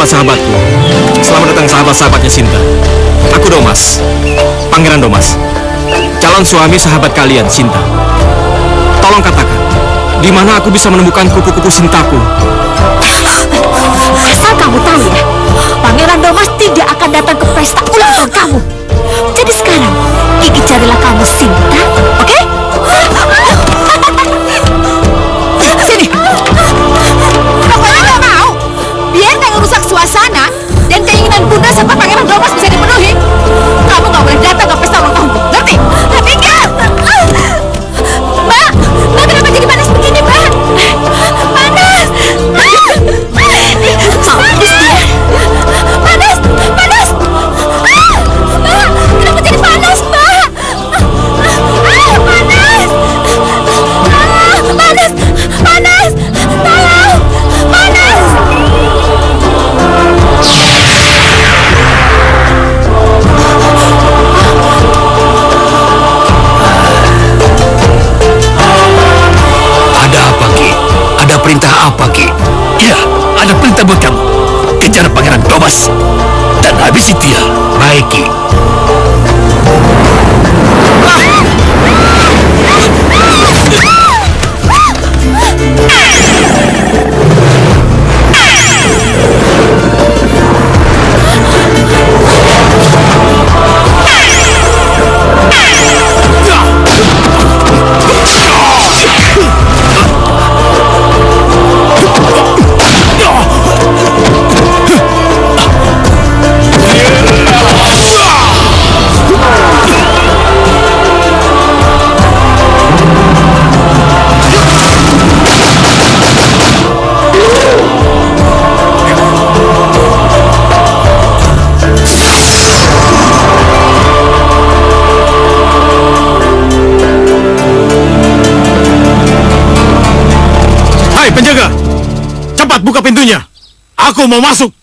sahabat-sahabatku. Selamat datang sahabat-sahabatnya Sinta. Aku Domas, Pangeran Domas, calon suami sahabat kalian, Sinta. Tolong katakan, di mana aku bisa menemukan kupu-kupu Sintaku? Asal kamu tahu ya, Pangeran Domas tidak akan datang ke pesta ulang tahun kamu. Jadi sekarang, Kiki carilah kamu Sinta, oke? Sini. Pokoknya nggak mau. Biar nggak ngerusak suasana dan keinginan Bunda serta Pangeran Domas bisa dipenuhi. Kamu nggak boleh datang ke pesta ulang tahunku, ngerti? Pikir. Mbak, kenapa jadi panas begini, Mbak? Panas. Sadis dia. Panas. Mbak, kenapa jadi panas, Mbak? Panas. Tolong. Panas. Ada apa, Ki? Ada perintah apa, Ki? Ya, ada perintah buat kamu. Kejar Pangeran Domas dan habisi dia. Baik, Ki. Penjaga, cepat buka pintunya. Aku mau masuk.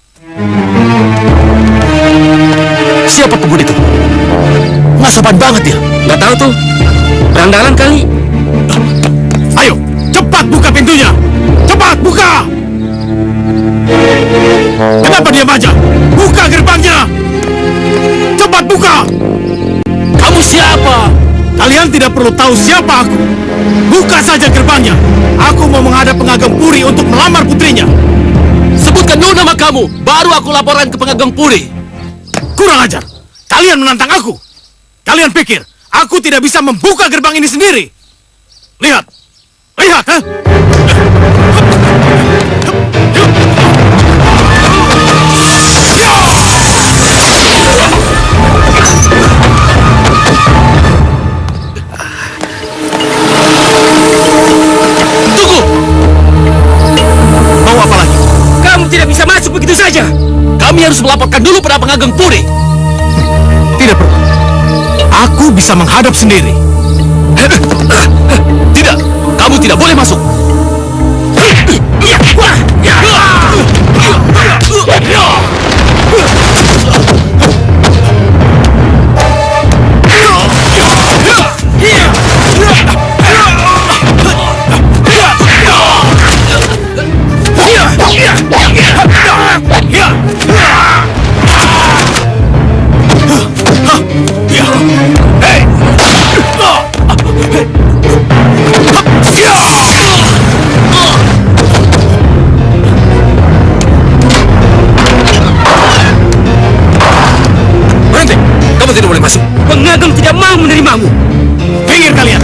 Siapa pemuda itu? Masapan banget dia. Nggak tahu tuh. Berandalan kali. Ayo, cepat buka pintunya. Cepat buka. Kenapa diam aja? Buka gerbangnya. Cepat buka. Kamu siapa? Kalian tidak perlu tahu siapa aku. Buka saja gerbangnya. Aku mau menghadap pengageng Puri untuk melamar putrinya. Sebutkan dulu nama kamu, baru aku laporan ke pengageng Puri. Kurang ajar. Kalian menantang aku. Kalian pikir aku tidak bisa membuka gerbang ini sendiri? Lihat. Lihat, ha? Tidak bisa masuk begitu saja. Kami harus melaporkan dulu pada pengageng Puri. Tidak perlu. Aku bisa menghadap sendiri. Tidak, kamu tidak boleh masuk. Berhenti! Kamu tidak boleh masuk. Pengageng tidak mau menerimamu. Pinggir kalian.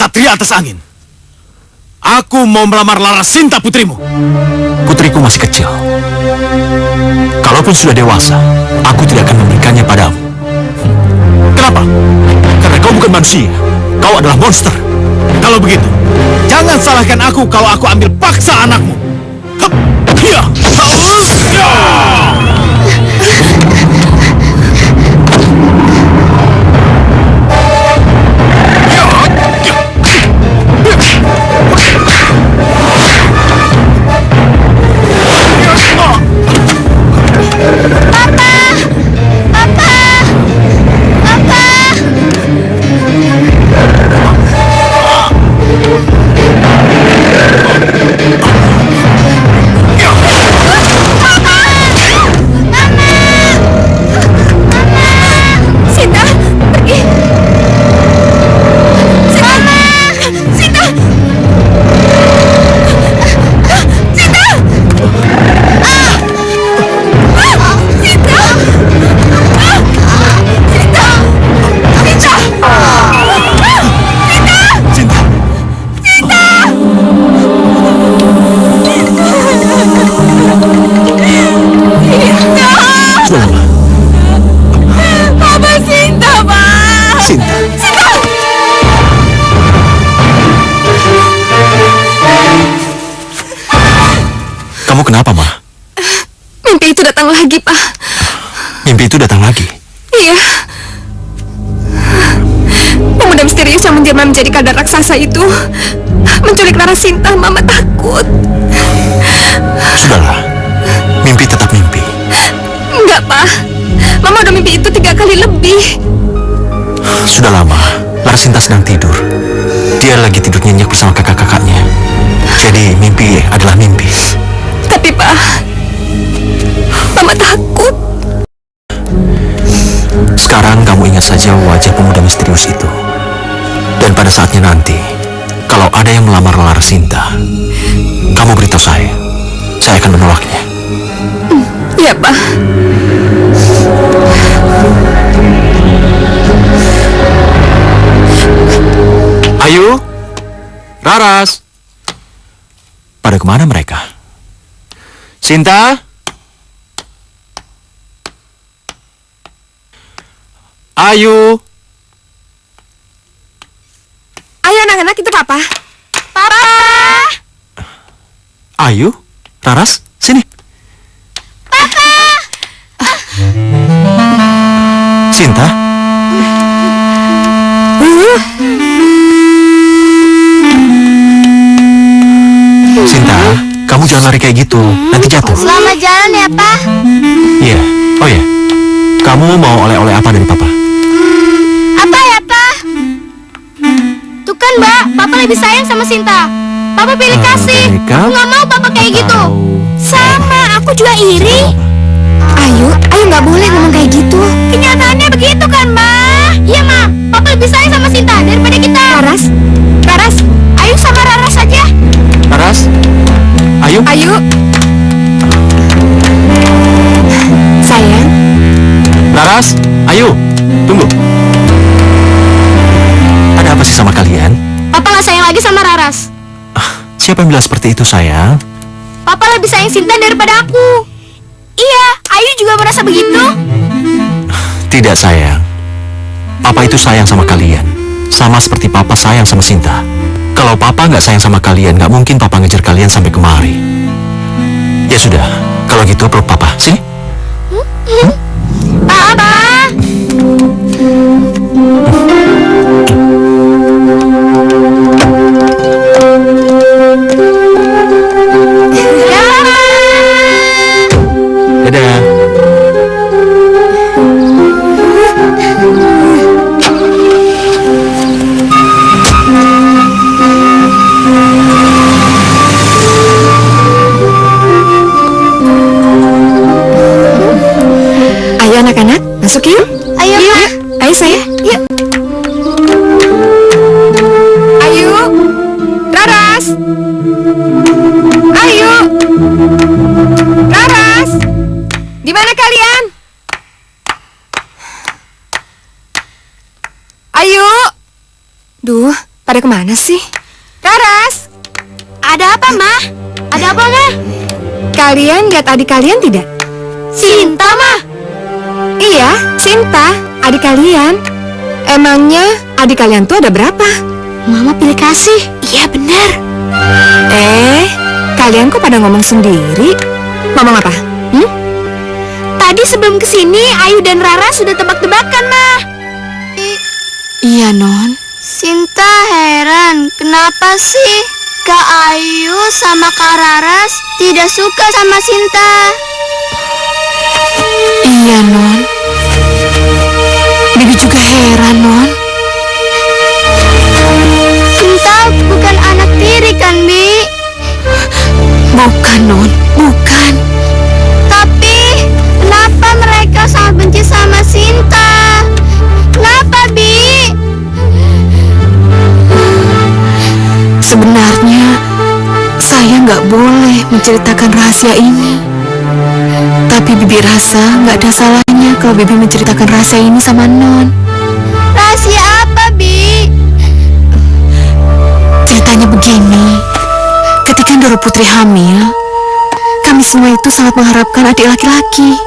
Satria atas angin. Aku mau melamar Lara Sinta putrimu. Putriku masih kecil. Kalaupun sudah dewasa, aku tidak akan memberikannya padamu. Kenapa? Karena kau bukan manusia. Kau adalah monster. Kalau begitu, Jangan salahkan aku kalau aku ambil paksa anakmu. Hup, ya, haus, ya. Kamu kenapa, Ma? Mimpi itu datang lagi, Pak. Mimpi itu datang lagi? Iya. Pemuda misterius yang menjelma menjadi kadal raksasa itu menculik Rara Sinta. Mama takut. Sudahlah, mimpi tetap mimpi. Enggak, Pak. Mama udah mimpi itu 3 kali lebih. Sudah lama, Rara Sinta sedang tidur. Dia lagi tidur nyenyak bersama kakak-kakaknya. Jadi mimpi adalah mimpi. Tapi, Pak, Mama takut. Sekarang kamu ingat saja wajah pemuda misterius itu. Dan pada saatnya nanti, kalau ada yang melamar Rara Sinta, kamu beritahu saya. Saya akan menolaknya. Iya, Pak. Ayu, Raras. Pada kemana mereka? Sinta? Ayu? Ayo anak-anak, itu Papa. Papa! Ayu? Raras? Sini. Papa! Sinta? Sinta, kamu jangan lari kayak gitu. Nanti jatuh. Selamat jalan ya, Pak. Iya. Oh ya. Kamu mau oleh-oleh apa dari Papa? Apa ya, Pak? Tuh kan, Mbak. Papa lebih sayang sama Sinta. Papa pilih kasih. Mereka? Aku nggak mau Papa kayak gitu. Sama, aku juga iri. Ayo nggak boleh ngomong kayak gitu. Kenyataannya begitu kan, Mbak? Iya, Ma. Papa lebih sayang sama Sinta daripada kita. Raras, Ayo sama Rara saja. Raras? Ayu? ayo. Sayang, Raras? Ayu? Tunggu. Ada apa sih sama kalian? Papa nggak sayang lagi sama Raras. Siapa yang bilang seperti itu, sayang? Papa lebih sayang Sinta daripada aku. Iya, Ayu juga merasa begitu. Tidak, sayang. Papa itu sayang sama kalian. Sama seperti Papa sayang sama Sinta. Kalau Papa nggak sayang sama kalian, nggak mungkin Papa ngejar kalian sampai kemari. Ya sudah, kalau gitu peluk Papa. Sini. Papa. Dadah. ayo anak-anak, masuk yuk. Ayo, Ma. Ayo saya. Yuk. Ayo. Raras. Ayo. Raras. Di mana kalian? Ayo. Duh, pada kemana sih? Raras. Ada apa, Ma? Ada apa, Ma? Kalian lihat adik kalian tidak? Sinta, Ma. Iya, Sinta, adik kalian. Emangnya adik kalian tuh ada berapa? Mama pilih kasih. Iya benar. Kalian kok pada ngomong sendiri? Ngomong apa? Tadi sebelum kesini, Ayu dan Rara sudah tebak-tebakan, Ma. Iya, Non. Sinta heran, kenapa sih Kak Ayu sama Kak Raras tidak suka sama Sinta? Iya, Non. Bibi juga heran, Non. Sinta bukan anak tiri kan, Bi? Bukan, Non. Bukan. Tapi kenapa mereka sangat benci sama Sinta? Kenapa, Bi? Sebenarnya, saya nggak boleh menceritakan rahasia ini. Tapi Bibi rasa nggak ada salahnya kalau Bibi menceritakan rahasia ini sama Non. Rahasia apa, Bi? Ceritanya begini. Ketika Doro Putri hamil, kami semua itu sangat mengharapkan adik laki-laki.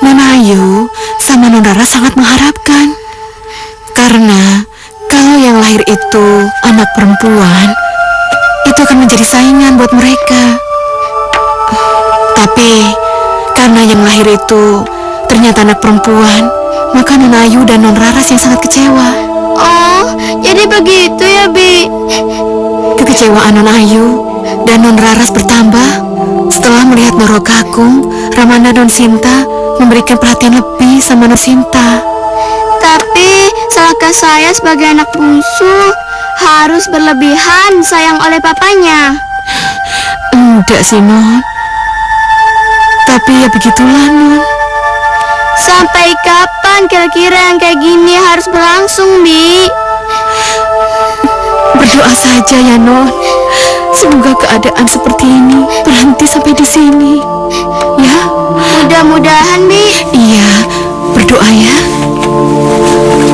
Nona Ayu sama Non Rara sangat mengharapkan. Karena kalau yang lahir itu anak perempuan, itu akan menjadi saingan buat mereka. Tapi karena yang lahir itu ternyata anak perempuan, maka Nona Ayu dan Non Raras yang sangat kecewa. Oh, jadi begitu ya, Bi? Kekecewaan Non Ayu dan Non Raras bertambah setelah melihat Doro Kakung, Ramana dan Sinta memberikan perhatian lebih sama Non Sinta. Tapi salahkah saya sebagai anak bungsu harus berlebihan sayang oleh papanya? Enggak sih, Non. Tapi ya begitulah, Non. Sampai kapan kira-kira yang kayak gini harus berlangsung, Bi? Berdoa saja ya, Non. Semoga keadaan seperti ini berhenti sampai di sini. Ya? Mudah-mudahan, Bi. Iya, berdoa ya.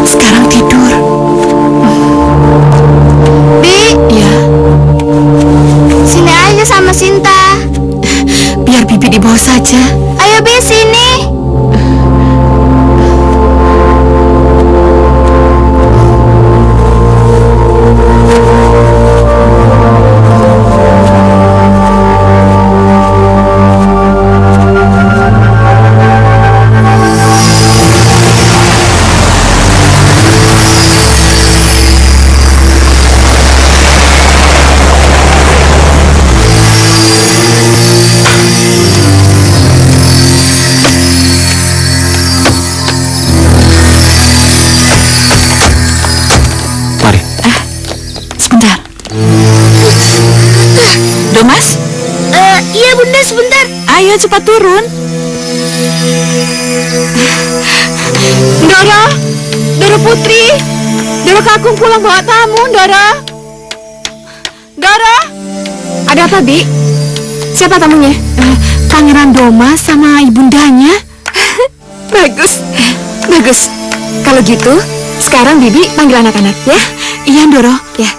Sekarang tidur. Bi, Ya, sini aja sama Sinta. biar Bibi di bawah saja. Ayo, Bi, sini. Mari. Sebentar. Domas, Iya, Bunda, sebentar. ayo cepat turun. Doro, Doro Putri, Doro Kakung pulang bawa tamu, Doro. Doro, ada apa, Bi? Siapa tamunya? Pangeran Domas sama ibundanya. Bagus, bagus. Kalau gitu, sekarang Bibi panggil anak-anak ya. Iya, Doro. Ya.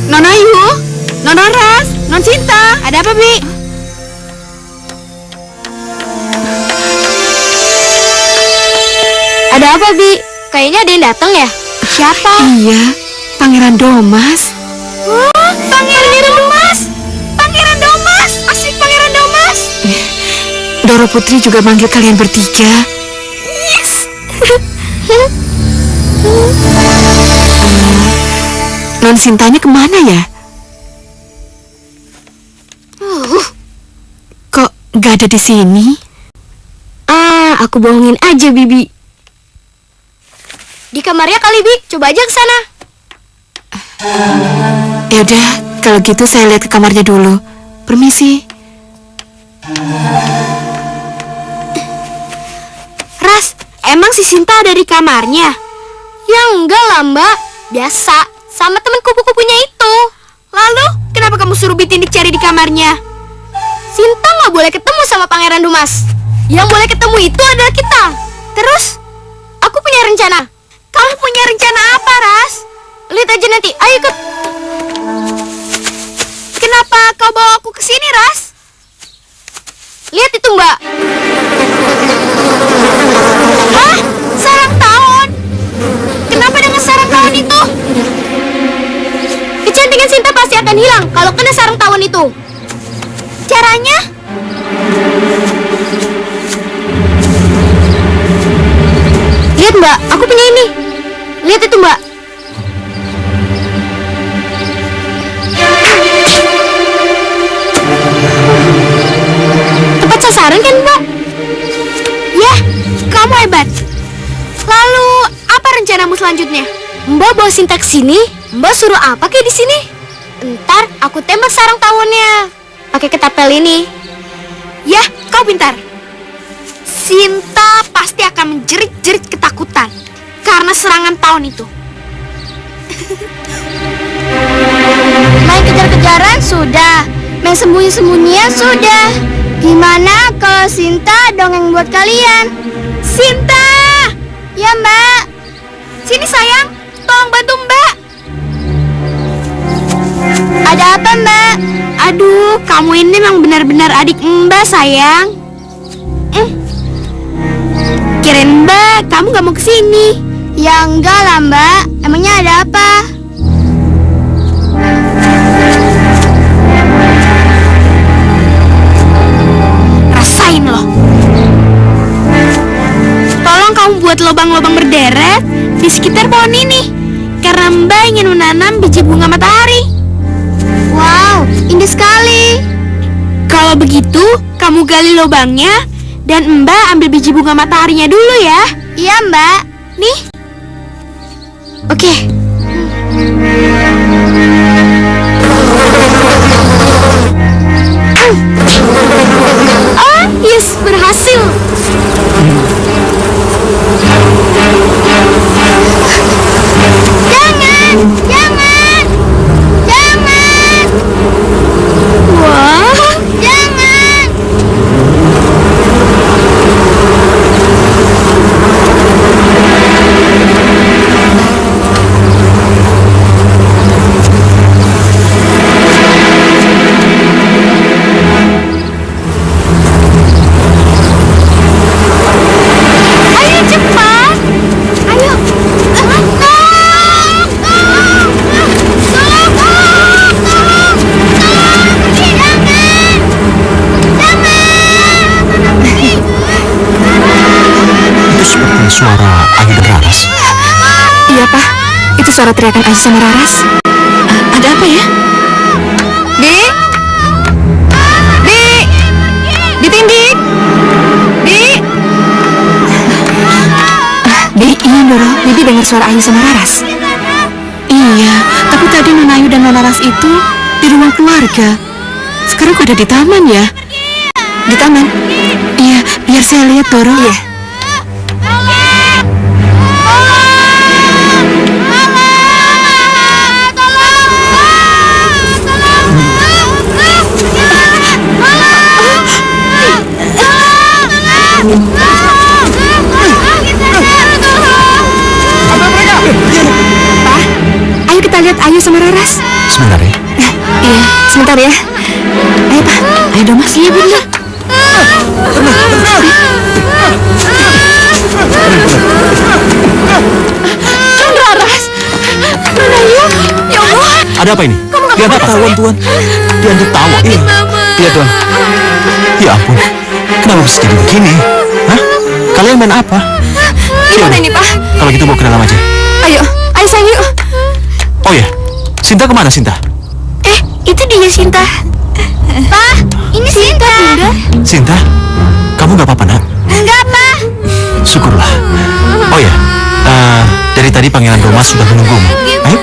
Non Ayu, Non Raras, Non Sinta, ada apa, Bi? Ada apa, Bi? Kayaknya ada yang datang ya? Siapa? Iya, Pangeran Domas. Wah, Pangeran Domas! Pangeran Domas! Asik Pangeran Domas! Doro Putri juga manggil kalian bertiga. Yes! Non Sintanya kemana ya? Kok nggak ada di sini? Aku bohongin aja, Bibi. Di kamarnya kali, Bi. Coba aja ke sana. Ya udah, kalau gitu saya lihat ke kamarnya dulu. Permisi. Ras, emang si Sinta ada di kamarnya? Ya enggak lah, Mbak. Biasa, sama teman kupu-kupunya itu. Lalu, kenapa kamu suruh Bitindik cari di kamarnya? Sinta nggak boleh ketemu sama Pangeran Dumas. Yang boleh ketemu itu adalah kita. Terus, aku punya rencana. Kamu punya rencana apa, Ras? Lihat aja nanti. Ayo ikut. Kenapa kau bawa aku ke sini, Ras? Lihat itu, Mbak. Hah? Sarang tahun? Kenapa dengan akan hilang kalau kena sarang tawon itu. Caranya? Lihat Mbak, aku punya ini. Lihat itu Mbak. Tepat sasaran kan Mbak? Ya, kamu hebat. Lalu, apa rencanamu selanjutnya? Mbak bawa Sinta ke sini. Mbak suruh apa kayak di sini? Ntar aku tembak sarang tawonnya pakai ketapel ini. Ya, kau pintar. Sinta pasti akan menjerit-jerit ketakutan karena serangan tawon itu. Main kejar-kejaran sudah, main sembunyi-sembunyian sudah. Gimana kalau Sinta dongeng buat kalian? Sinta! Ya Mbak. Sini sayang, tolong bantu Mbak. Ada apa Mbak? Aduh, kamu ini memang benar-benar adik Mbak sayang. Kirain Mbak, kamu gak mau kesini. Ya enggak lah Mbak, emangnya ada apa? Rasain loh. Tolong kamu buat lubang-lubang berderet di sekitar pohon ini, karena Mbak ingin menanam biji bunga matahari. Wow, indah sekali. Kalau begitu, kamu gali lubangnya dan Mbak ambil biji bunga mataharinya dulu ya. Iya Mbak. Nih. Oke. Oh, yes, berhasil. Jangan, jangan, jangan. Wah, jangan. Ayo cepat. Ayo. Suara Ayu dan Raras. Iya Pak, itu suara teriakan Ayu sama Raras. Ada apa ya? Dik? Dik? Ditindik? Dik? Dik, iya Doro, Bibi dengar suara Ayu sama Raras. Iya, tapi tadi Nona Ayu dan Nona Raras itu di ruang keluarga. Sekarang kok ada di taman ya? Di taman? Iya, biar saya lihat Doro. Iya. Pak, ayo kita lihat Ayu sama Raras. Sebentar ya. Iya, sebentar ya. Ayo Pak, ayo dong Mas. Iya Bunda. Raras, Nona Ayu, ya Allah. Ada apa ini? Lihat apa? Tawon Tuan. Diantuk tawon. Iya. Iya Tuan. Ya ampun. Kenapa bisa jadi begini? Hah? Kalian main apa? Gimana ini Pak? Kalau gitu bawa ke dalam aja. Ayo, ayo sayang yuk. Oh ya, Sinta kemana Sinta? Itu dia Sinta. Pak, ini Sinta. Bunda. Sinta, kamu gak apa-apa nak? Enggak, Pak. Syukurlah. Oh ya, dari tadi Pangeran Domas sudah menunggumu. Ayo.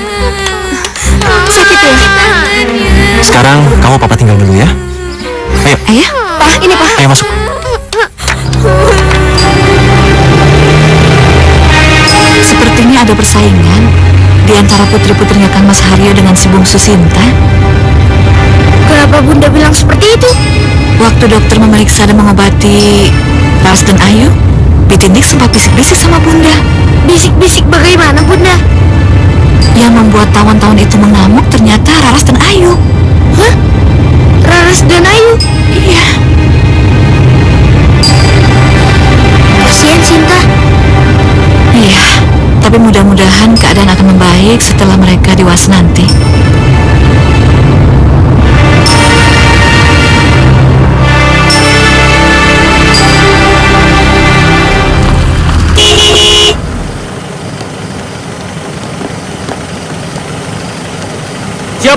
Sakit ya? Sekarang kamu papa tinggal dulu ya. Ayo. Ayo, Pak, ini Pak. Ayo masuk. Sepertinya ada persaingan di antara putri-putrinya Kang Mas Haryo dengan si bungsu Sinta. Kenapa Bunda bilang seperti itu? Waktu dokter memeriksa dan mengobati Raras dan Ayu, Bitindik sempat bisik-bisik sama Bunda. Bisik-bisik bagaimana, Bunda? Yang membuat tawon-tawon itu mengamuk ternyata Raras dan Ayu. Hah? Raras dan Ayu? Iya. Kasihan Sinta. Iya, tapi mudah-mudahan keadaan akan membaik setelah mereka dewasa nanti.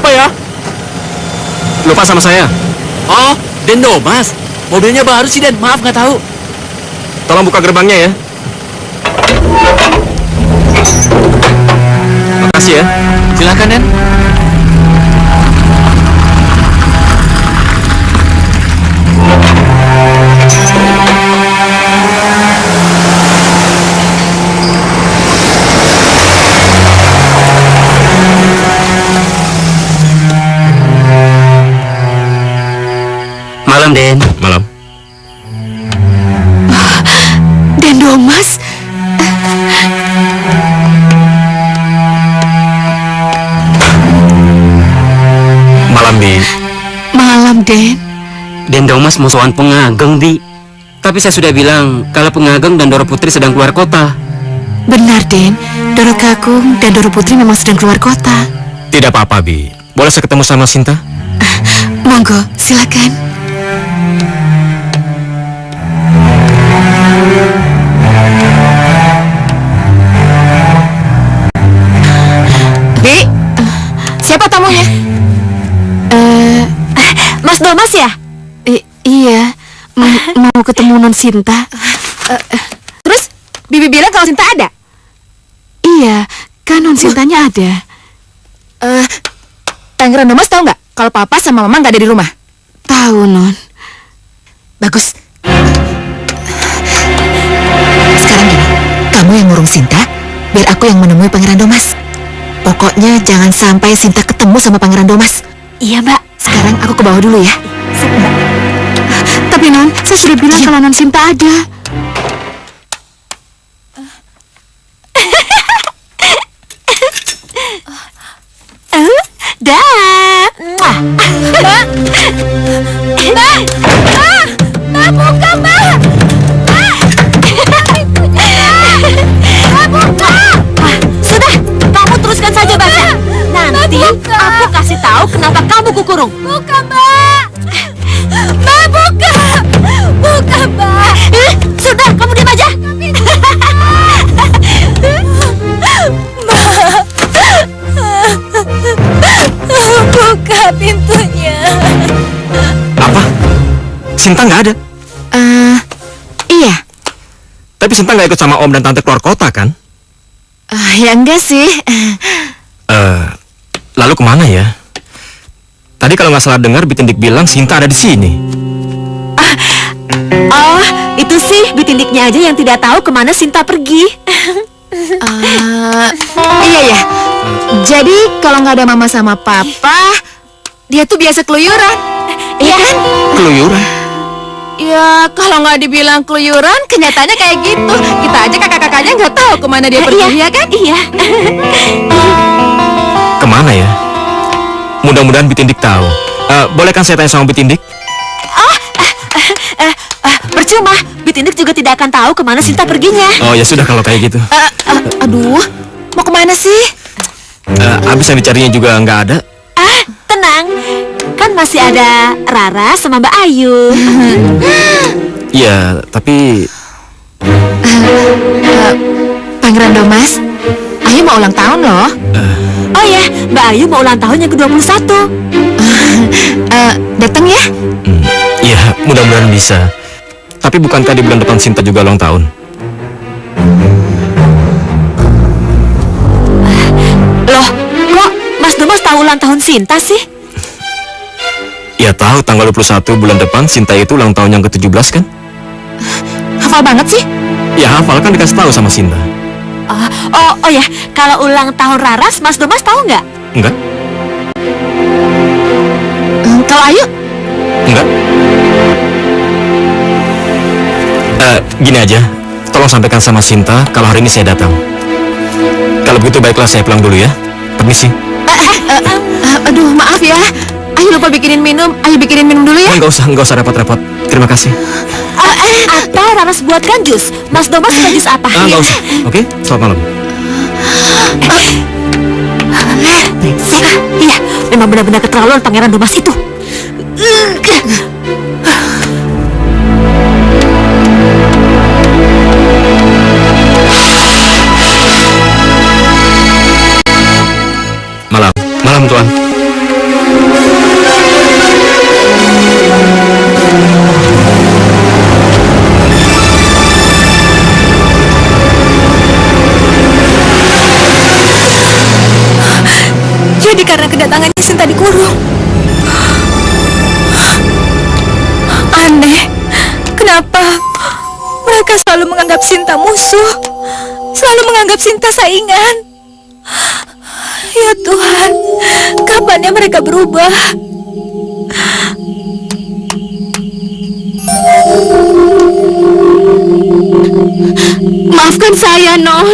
siapa ya? Lupa sama saya. Oh, Den Domas. Mobilnya baru sih, Den. Maaf, nggak tahu. Tolong buka gerbangnya ya. Makasih ya. Silakan, Den. Malam, Den. Malam. Den Domas. Malam, Bi. Malam, Den. Den Domas musuhan Pengageng, Bi. Tapi saya sudah bilang kalau Pengageng dan Doro Putri sedang keluar kota. Benar, Den. Doro Kakung dan Doro Putri memang sedang keluar kota. Tidak apa-apa, Bi. Boleh saya ketemu sama Sinta? Monggo, silakan. Bi, siapa tamunya? Mas Domas ya? Iya, mau ketemu Non Sinta. Terus, Bibi bilang kalau Sinta ada? Iya, kan Non Sintanya ada. Pangeran Domas tahu nggak kalau Papa sama Mama nggak ada di rumah? Tahu, Non. Bagus. Sekarang gini, kamu yang ngurung Sinta, biar aku yang menemui Pangeran Domas. Pokoknya jangan sampai Sinta ketemu sama Pangeran Domas. Iya, Mbak. Sekarang aku ke bawah dulu ya. Tapi Non, saya sudah bilang kalau Non Sinta ada. Dah. Mbak. Mbak. Mbak, buka, Mbak. Mbak, buka. Sudah, kamu teruskan saja baca. Nanti aku kasih tahu kenapa kamu kukurung. Buka, Mbak. Mbak, buka. Buka, Mbak. Sudah, kamu diam aja. Buka pintunya. Apa? Sinta nggak ada? Iya. Tapi Sinta nggak ikut sama Om dan Tante keluar kota, kan? Ya enggak sih. Lalu kemana ya? Tadi kalau nggak salah dengar, Bitindik bilang Sinta ada di sini. Oh, itu sih Bitindiknya aja yang tidak tahu kemana Sinta pergi. Iya ya. Jadi kalau nggak ada Mama sama Papa, dia tuh biasa keluyuran. Iya kan? Keluyuran? Ya kalau nggak dibilang keluyuran, kenyataannya kayak gitu. Kita aja kakak-kakaknya nggak tahu kemana dia pergi, ya kan? Iya. Kemana ya? Mudah-mudahan Bitindik tahu. Boleh kan saya tanya sama Bitindik? Percuma, Bitindik juga tidak akan tahu kemana Sinta perginya. Oh ya sudah kalau kayak gitu. Aduh, mau kemana sih? Abis yang dicarinya juga nggak ada. Tenang, kan masih ada Rara sama Mbak Ayu. Iya, tapi Pangeran Domas, Ayu mau ulang tahun loh. Oh ya, Mbak Ayu mau ulang tahun yang ke-21. Datang ya? ya mudah-mudahan bisa. Tapi bukankah di bulan depan Sinta juga ulang tahun? Loh, kok Mas Domas tahu ulang tahun Sinta sih? Ya tahu, tanggal 21 bulan depan Sinta itu ulang tahun yang ke-17 kan? Hafal banget sih. Ya hafal, kan dikasih tahu sama Sinta. Oh ya, kalau ulang tahun Raras, Mas Domas tahu nggak? Enggak? Kalau Ayu? Enggak? Gini aja, tolong sampaikan sama Sinta kalau hari ini saya datang. Kalau begitu baiklah, saya pulang dulu ya. Permisi. Aduh, maaf ya. Ayu lupa bikinin minum. Ayu bikinin minum dulu ya. Enggak usah repot-repot. Terima kasih. Atau Raras buatkan jus. Mas Domas suka jus apa? Enggak usah. Oke, selamat malam. Iya, memang benar-benar keterlaluan Pangeran Domas itu. Malam, Tuan. tidak tangannya Sinta dikurung. Aneh, kenapa mereka selalu menganggap Sinta musuh, selalu menganggap Sinta saingan. Ya Tuhan, kapannya mereka berubah? Maafkan saya, Non.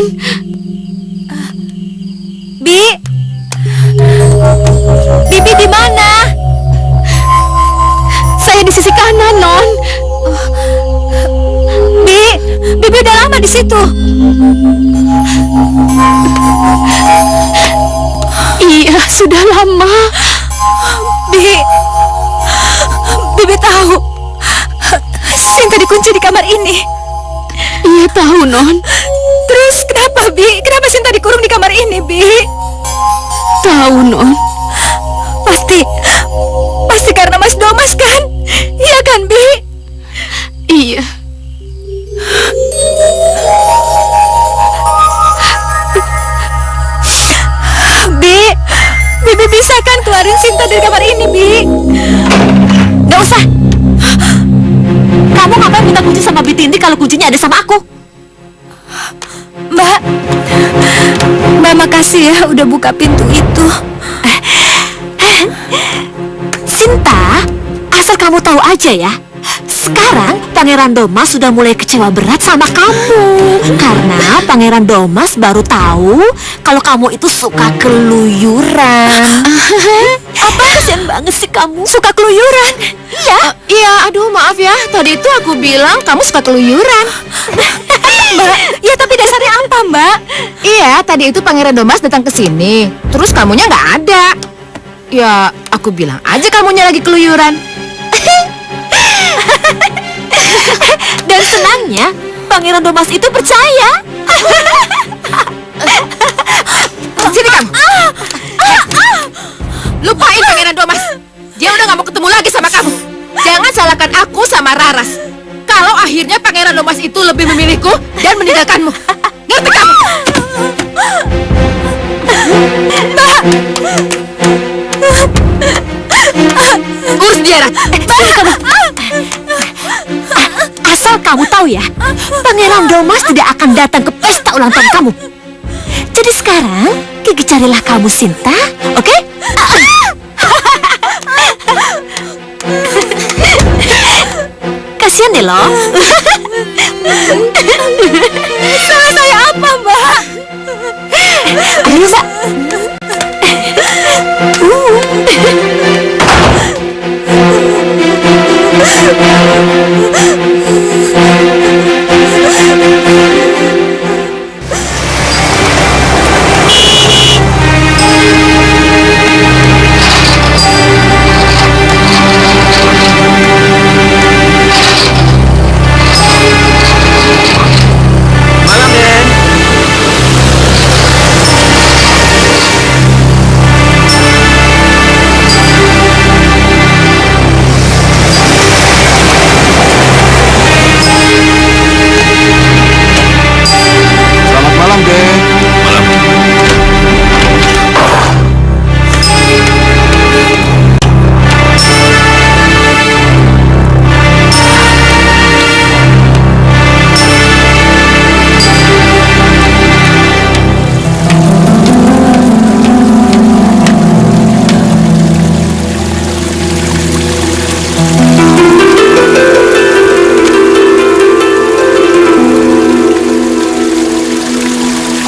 Bibi di mana? Saya di sisi kanan, Non. Bibi udah lama di situ. Iya, sudah lama. Bibi tahu Sinta dikunci di kamar ini. Iya, tahu, Non. Terus kenapa, Bi? Kenapa Sinta dikurung di kamar ini, Bi? Tahu, Non. Pasti karena Mas Domas kan? Iya kan, Bi? Iya. Bibi bisa kan keluarin Sinta dari kamar ini, Bi? Nggak usah. Kamu ngapain minta kunci sama Bitindi kalau kuncinya ada sama aku? Mbak makasih ya udah buka pintu itu. Sinta, asal kamu tahu aja ya. Sekarang Pangeran Domas sudah mulai kecewa berat sama kamu. Karena Pangeran Domas baru tahu kalau kamu itu suka keluyuran. Apa? Kasian banget sih kamu. Suka keluyuran? Iya. Iya, aduh maaf ya. Tadi itu aku bilang kamu suka keluyuran. Mbak, ya tapi dasarnya apa, Mbak? Iya, tadi itu Pangeran Domas datang ke sini. Terus kamunya nggak ada. Ya, aku bilang aja kamunya lagi keluyuran. Dan senangnya Pangeran Domas itu percaya. Sini kamu. Lupain Pangeran Domas. Dia udah nggak mau ketemu lagi sama kamu. Jangan salahkan aku sama Raras. Kalau akhirnya Pangeran Domas itu lebih memilihku dan meninggalkanmu. Ngerti kamu? Urus dia, Rat. Sini kamu. Asal kamu tahu ya, Pangeran Domas tidak akan datang ke pesta ulang tahun kamu. Jadi sekarang, Kiki carilah kamu Sinta, oke? Kasian deh lo. Salah saya apa, Mbak? Ayo, Mbak.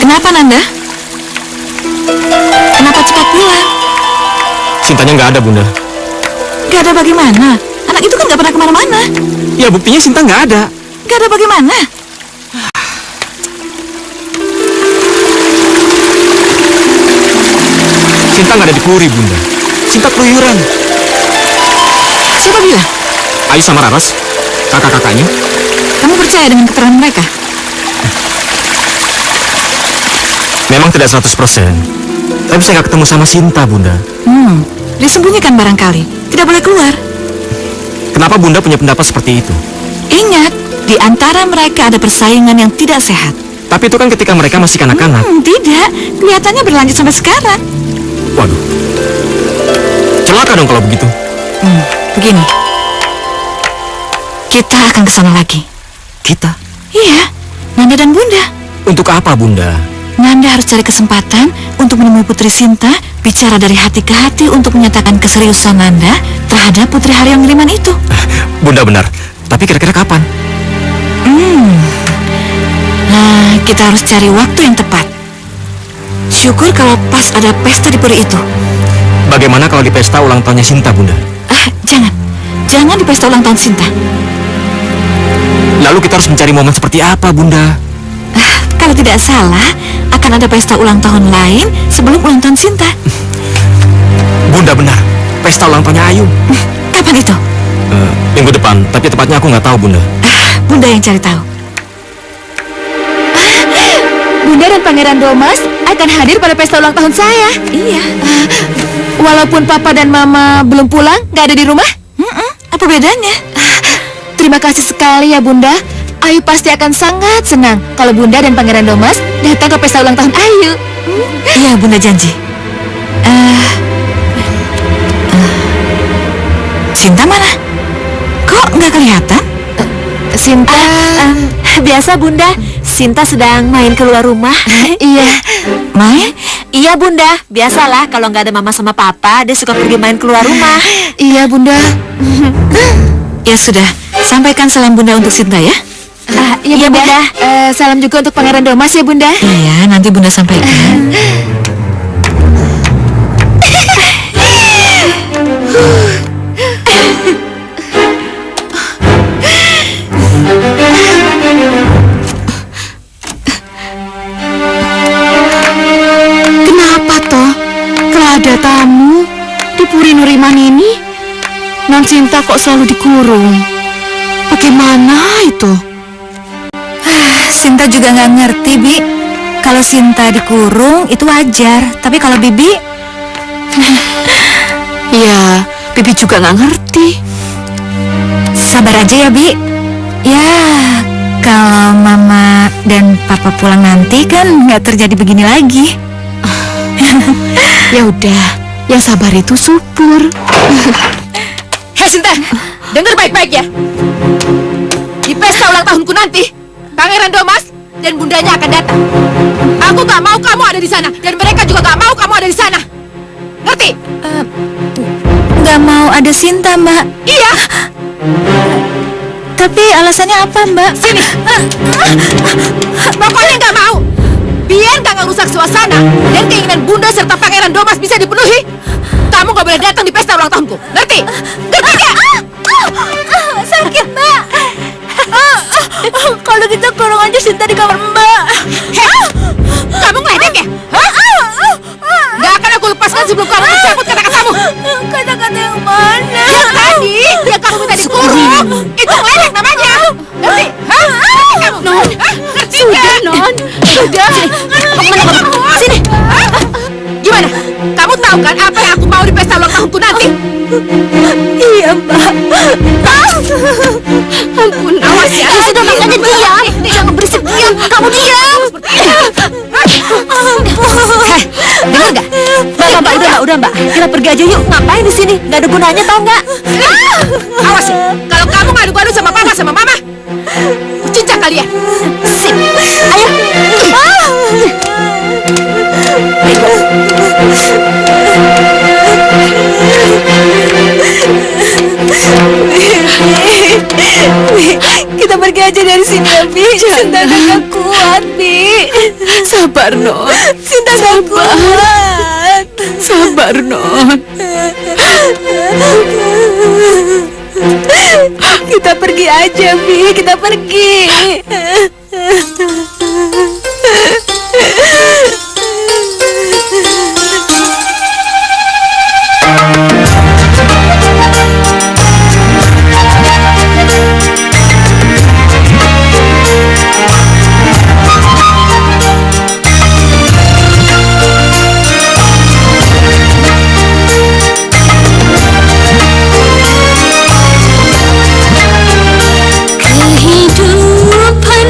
Kenapa, Nanda? Kenapa cepat pulang? Sintanya nggak ada, Bunda. Gak ada bagaimana? Anak itu kan gak pernah kemana-mana. Ya, buktinya Sinta nggak ada. Gak ada bagaimana? Sinta nggak ada di Puri, Bunda. Sinta keluyuran. Siapa bilang? Ayu sama Raras, kakak-kakaknya. Kamu percaya dengan keterangan mereka? Memang tidak 100%. Tapi saya nggak ketemu sama Sinta, Bunda. Disembunyikan barangkali. Tidak boleh keluar. Kenapa Bunda punya pendapat seperti itu? Ingat, di antara mereka ada persaingan yang tidak sehat. Tapi itu kan ketika mereka masih kanak-kanak. Tidak, kelihatannya berlanjut sampai sekarang. Waduh. Celaka dong kalau begitu. Begini. Kita akan ke sana lagi. Kita? Iya, Nanda dan Bunda. Untuk apa, Bunda? Nanda harus cari kesempatan untuk menemui Putri Sinta, bicara dari hati ke hati untuk menyatakan keseriusan Nanda terhadap Putri Hari yang Ngeriman itu. Bunda benar. Tapi kira-kira kapan? Nah, kita harus cari waktu yang tepat. Syukur kalau pas ada pesta di puri itu. Bagaimana kalau di pesta ulang tahunnya Sinta, Bunda? Jangan. Jangan di pesta ulang tahun Sinta. Lalu kita harus mencari momen seperti apa, Bunda? Kalau tidak salah, akan ada pesta ulang tahun lain sebelum ulang tahun Sinta. Bunda benar. Pesta ulang tahunnya Ayu. Kapan itu? Minggu depan, tapi tepatnya aku nggak tahu, Bunda. Bunda yang cari tahu. Bunda dan Pangeran Domas akan hadir pada pesta ulang tahun saya. Iya. Walaupun Papa dan Mama belum pulang, nggak ada di rumah? Apa bedanya? Terima kasih sekali ya Bunda. Ayu pasti akan sangat senang kalau Bunda dan Pangeran Domas datang ke pesta ulang tahun Ayu. Iya, Bunda janji. Sinta mana? Kok nggak kelihatan? Sinta, biasa Bunda. Sinta sedang main keluar rumah. Iya. Main? Iya Bunda. Biasalah kalau nggak ada Mama sama Papa, dia suka pergi main keluar rumah. Iya Bunda. Ya sudah, sampaikan salam Bunda untuk Sinta ya. Iya Bunda. Salam juga untuk Pangeran Domas ya Bunda. Iya, nanti Bunda sampaikan. Kenapa toh? Kalau ada tamu di Puri Nuriman ini, Non Sinta kok selalu dikurung? Bagaimana itu? Sinta juga nggak ngerti, Bi. Kalau Sinta dikurung itu wajar, tapi kalau Bibi, ya Bibi juga nggak ngerti. Sabar aja ya, Bi. Ya, kalau Mama dan Papa pulang nanti kan nggak terjadi begini lagi. Ya udah, yang sabar itu subur. Hei Sinta, dengar baik-baik ya. Di pesta ulang tahunku nanti, Pangeran Domas dan bundanya akan datang. Aku gak mau kamu ada di sana, dan mereka juga gak mau kamu ada di sana. Ngerti? Gak mau ada Sinta, Mbak. Iya. Tapi alasannya apa, Mbak? Sini. Pokoknya gak mau. Biar gak ngerusak suasana dan keinginan Bunda serta Pangeran Domas bisa dipenuhi, kamu gak boleh datang di pesta ulang tahunku. Ngerti? Ngerti gak? Sakit, Mbak. Kalau gitu kurung aja Sinta di kamar Mbak. Kamu ngeledek ya? Gak akan aku lepaskan sebelum kamu mencabut kata-katamu. Kata-kata yang mana? Yang tadi, yang kamu minta dikurung. Itu ngeledek namanya. Ngerti? Ngerti kamu? Non. Ngerti gak? Non. Sudah. Sini. Gimana? Kamu tahu kan apa yang aku mau di pesta ulang tahunku nanti? Iya, Mbak. Ampun, awas ya. Sudah makanya diam. Jangan berisik, diam. Kamu diam. Dengar nggak? Mbak, udah Mbak. Kita pergi aja yuk. Ngapain di sini? Nggak ada gunanya, tau nggak? Awas ya. Kalau kamu ngadu-ngadu sama Papa sama Mama, kucincang kalian. Sip. Ayo. Kita pergi aja dari sini ya, Bi. Sinta udah gak kuat, Bi. Sabar, Non. Sinta gak kuat. Sabar, Non. Kita pergi aja, Bi. Kita pergi. Kehidupan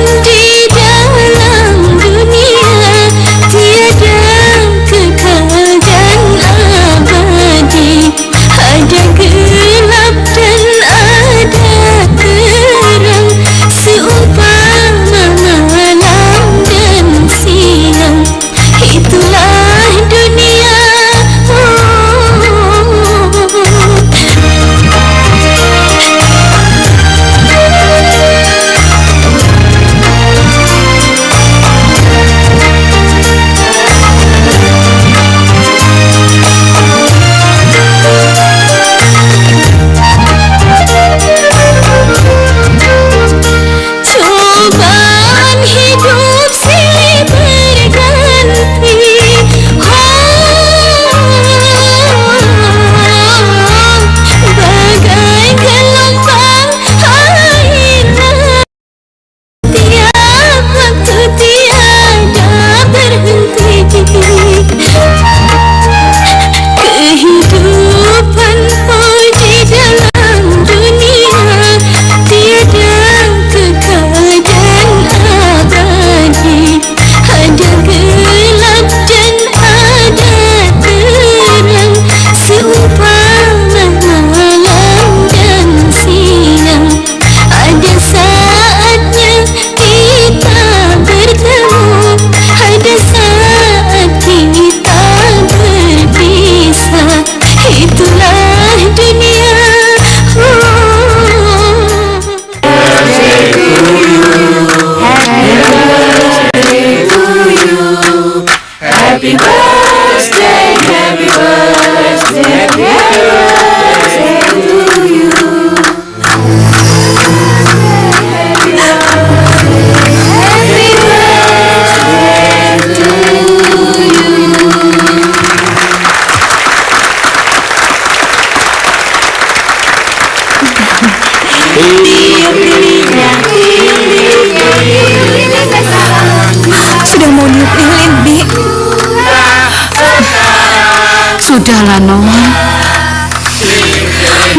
Sudahlah, Non.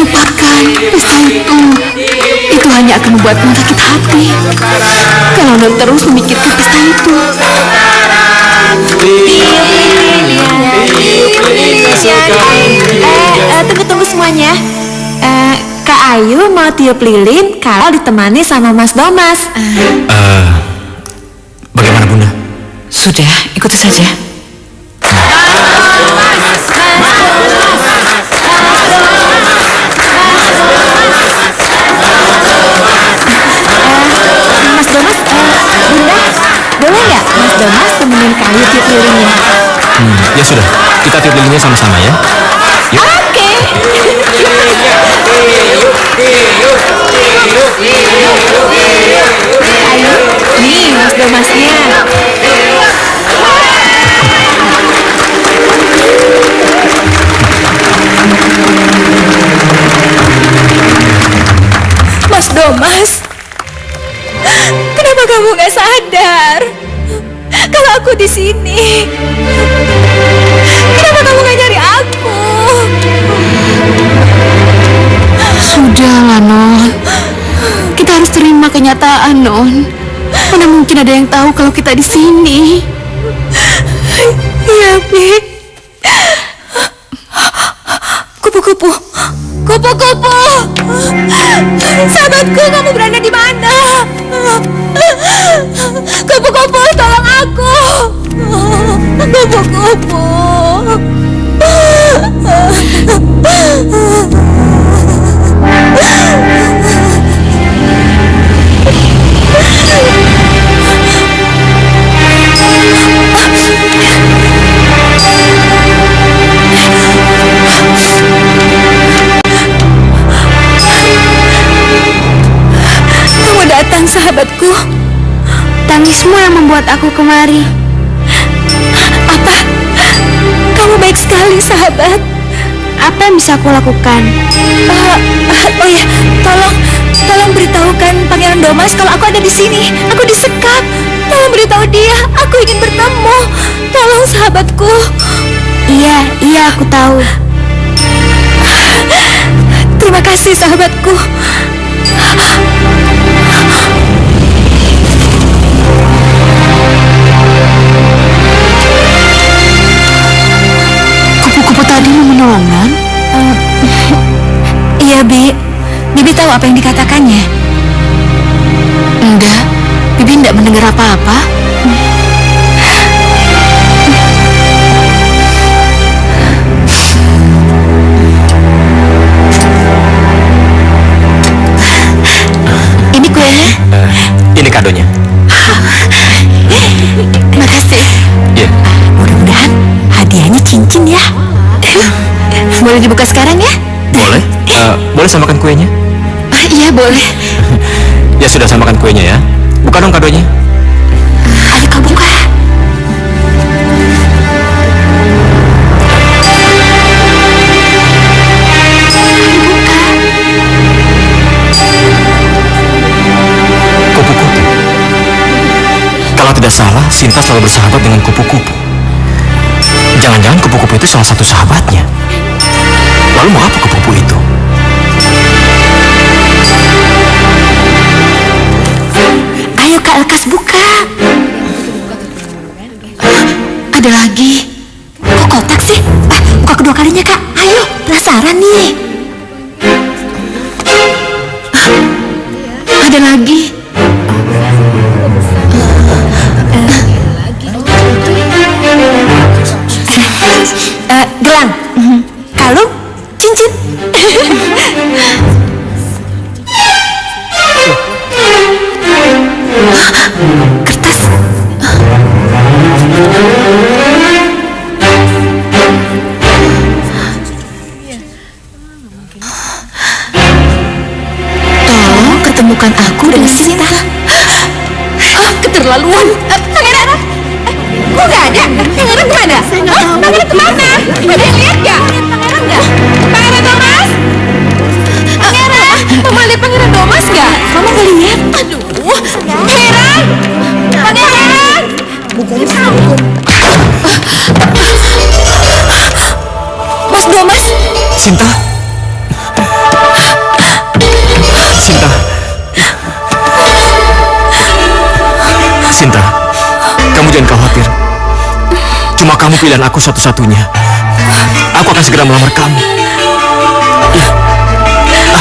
Lupakan pesta itu. Itu hanya akan membuat Non sakit hati. Kalau Non terus memikirkan pesta itu. Tunggu semuanya. Kak Ayu mau tiup lilin kalau ditemani sama Mas Domas. Bagaimana Bunda? Sudah, ikuti saja. Mas Domas, Bunda, boleh nggak Mas Domas temenin Kak Ayu tiup lilinnya? Ya sudah, kita tiup lilinnya sama-sama ya. Yuk. Oke. Ayo, nih Mas Domasnya. Mas Domas, kenapa kamu nggak sadar kalau aku di sini? Kenapa kamu nggak nyari aku? Sudahlah, Non. Kita harus terima kenyataan, Non. Mana mungkin ada yang tahu kalau kita di sini? Iya, Bi. Kupu-kupu. Kupu-kupu. Sahabatku, kamu berada di mana? Kupu-kupu, tolong aku. Kupu-kupu. Kamu datang, sahabatku. Tangismu yang membuat aku kemari. Apa? Kamu baik sekali, sahabat. Apa yang bisa aku lakukan? Oh ya, tolong beritahukan Pangeran Domas kalau aku ada di sini. Aku disekap. Tolong beritahu dia, aku ingin bertemu. Tolong, sahabatku. Iya, aku tahu. Terima kasih, sahabatku. Kupu-kupu tadi mau menolong, Non? Iya, Bibi tahu apa yang dikatakannya. Enggak, Bibi tidak mendengar apa-apa. Ini kuenya. Ini kadonya. Makasih. Ya. Mudah-mudahan hadiahnya cincin ya. Boleh dibuka sekarang ya? Boleh. Boleh samakan kuenya? Iya, boleh. Ya sudah, samakan kuenya ya. Buka dong kadonya. Ayo kau buka. Kupu-kupu. Kalau tidak salah, Sinta selalu bersahabat dengan kupu-kupu. Jangan-jangan kupu-kupu itu salah satu sahabatnya. Lalu mau apa kupu-kupu itu? Ayo Kak Lekas buka. Ada lagi. Kok kotak sih? Buka kedua kalinya Kak. Ayo, penasaran nih. Ada lagi. Gelang, kalung, cincin. Kertas. Tolong ketemukan aku dengan Sinta. Keterlaluan. Pangeran. Kok gak ada? Pangeran kemana? Pangeran kemana? Ada yang lihat gak? Pangeran gak? Pangeran Domas? Pangeran? Mama lihat Pangeran Domas gak? Mama gak lihat. Aduh. Pangeran? Pangeran? Mas Domas. Sinta. Sinta. Sinta, kamu jangan khawatir. Cuma kamu pilihan aku satu-satunya. Aku akan segera melamar kamu. Ya,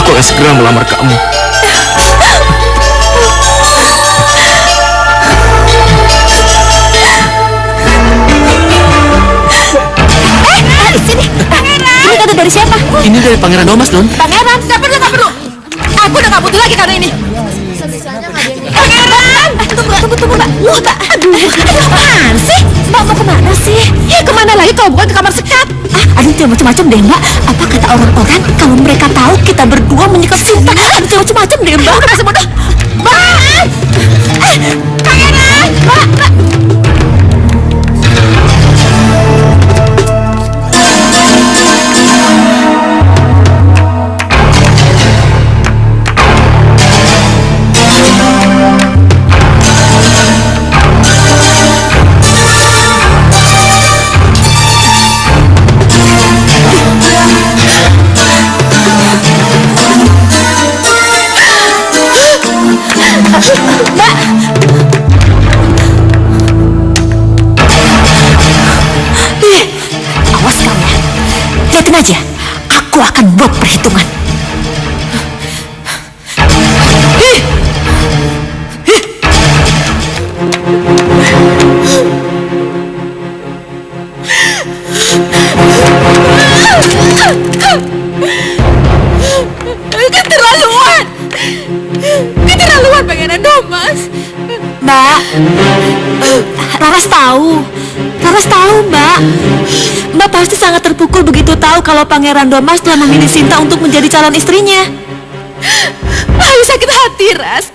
aku akan segera melamar kamu. Sini, Pangeran. Ini kado dari siapa? Ini dari Pangeran Domas, Don. Pangeran, nggak perlu. Aku udah nggak butuh lagi kado ini. Pangeran, Tunggu, Mbak. Mbak, aduh, apaan sih? Mbak mau kemana sih? ya kemana lagi kalau bukan ke kamar sekat? Aduh, jangan macam-macam deh, Mbak. Apa kata orang-orang kalau mereka tahu kita berdua menyekap Sinta? Aduh, jangan macam-macam deh, Mbak. Aku masih bodoh. Bang! Pangeran! Mbak! Awas kamu ya. Lihatin aja. Aku akan buat perhitungan. Keterlaluan Pangeran Domas. Mbak, Laras tahu. Laras tahu, Mbak. Mbak pasti sangat terpukul begitu tahu kalau Pangeran Domas telah memilih Sinta untuk menjadi calon istrinya. Ayu sakit hati, Ras.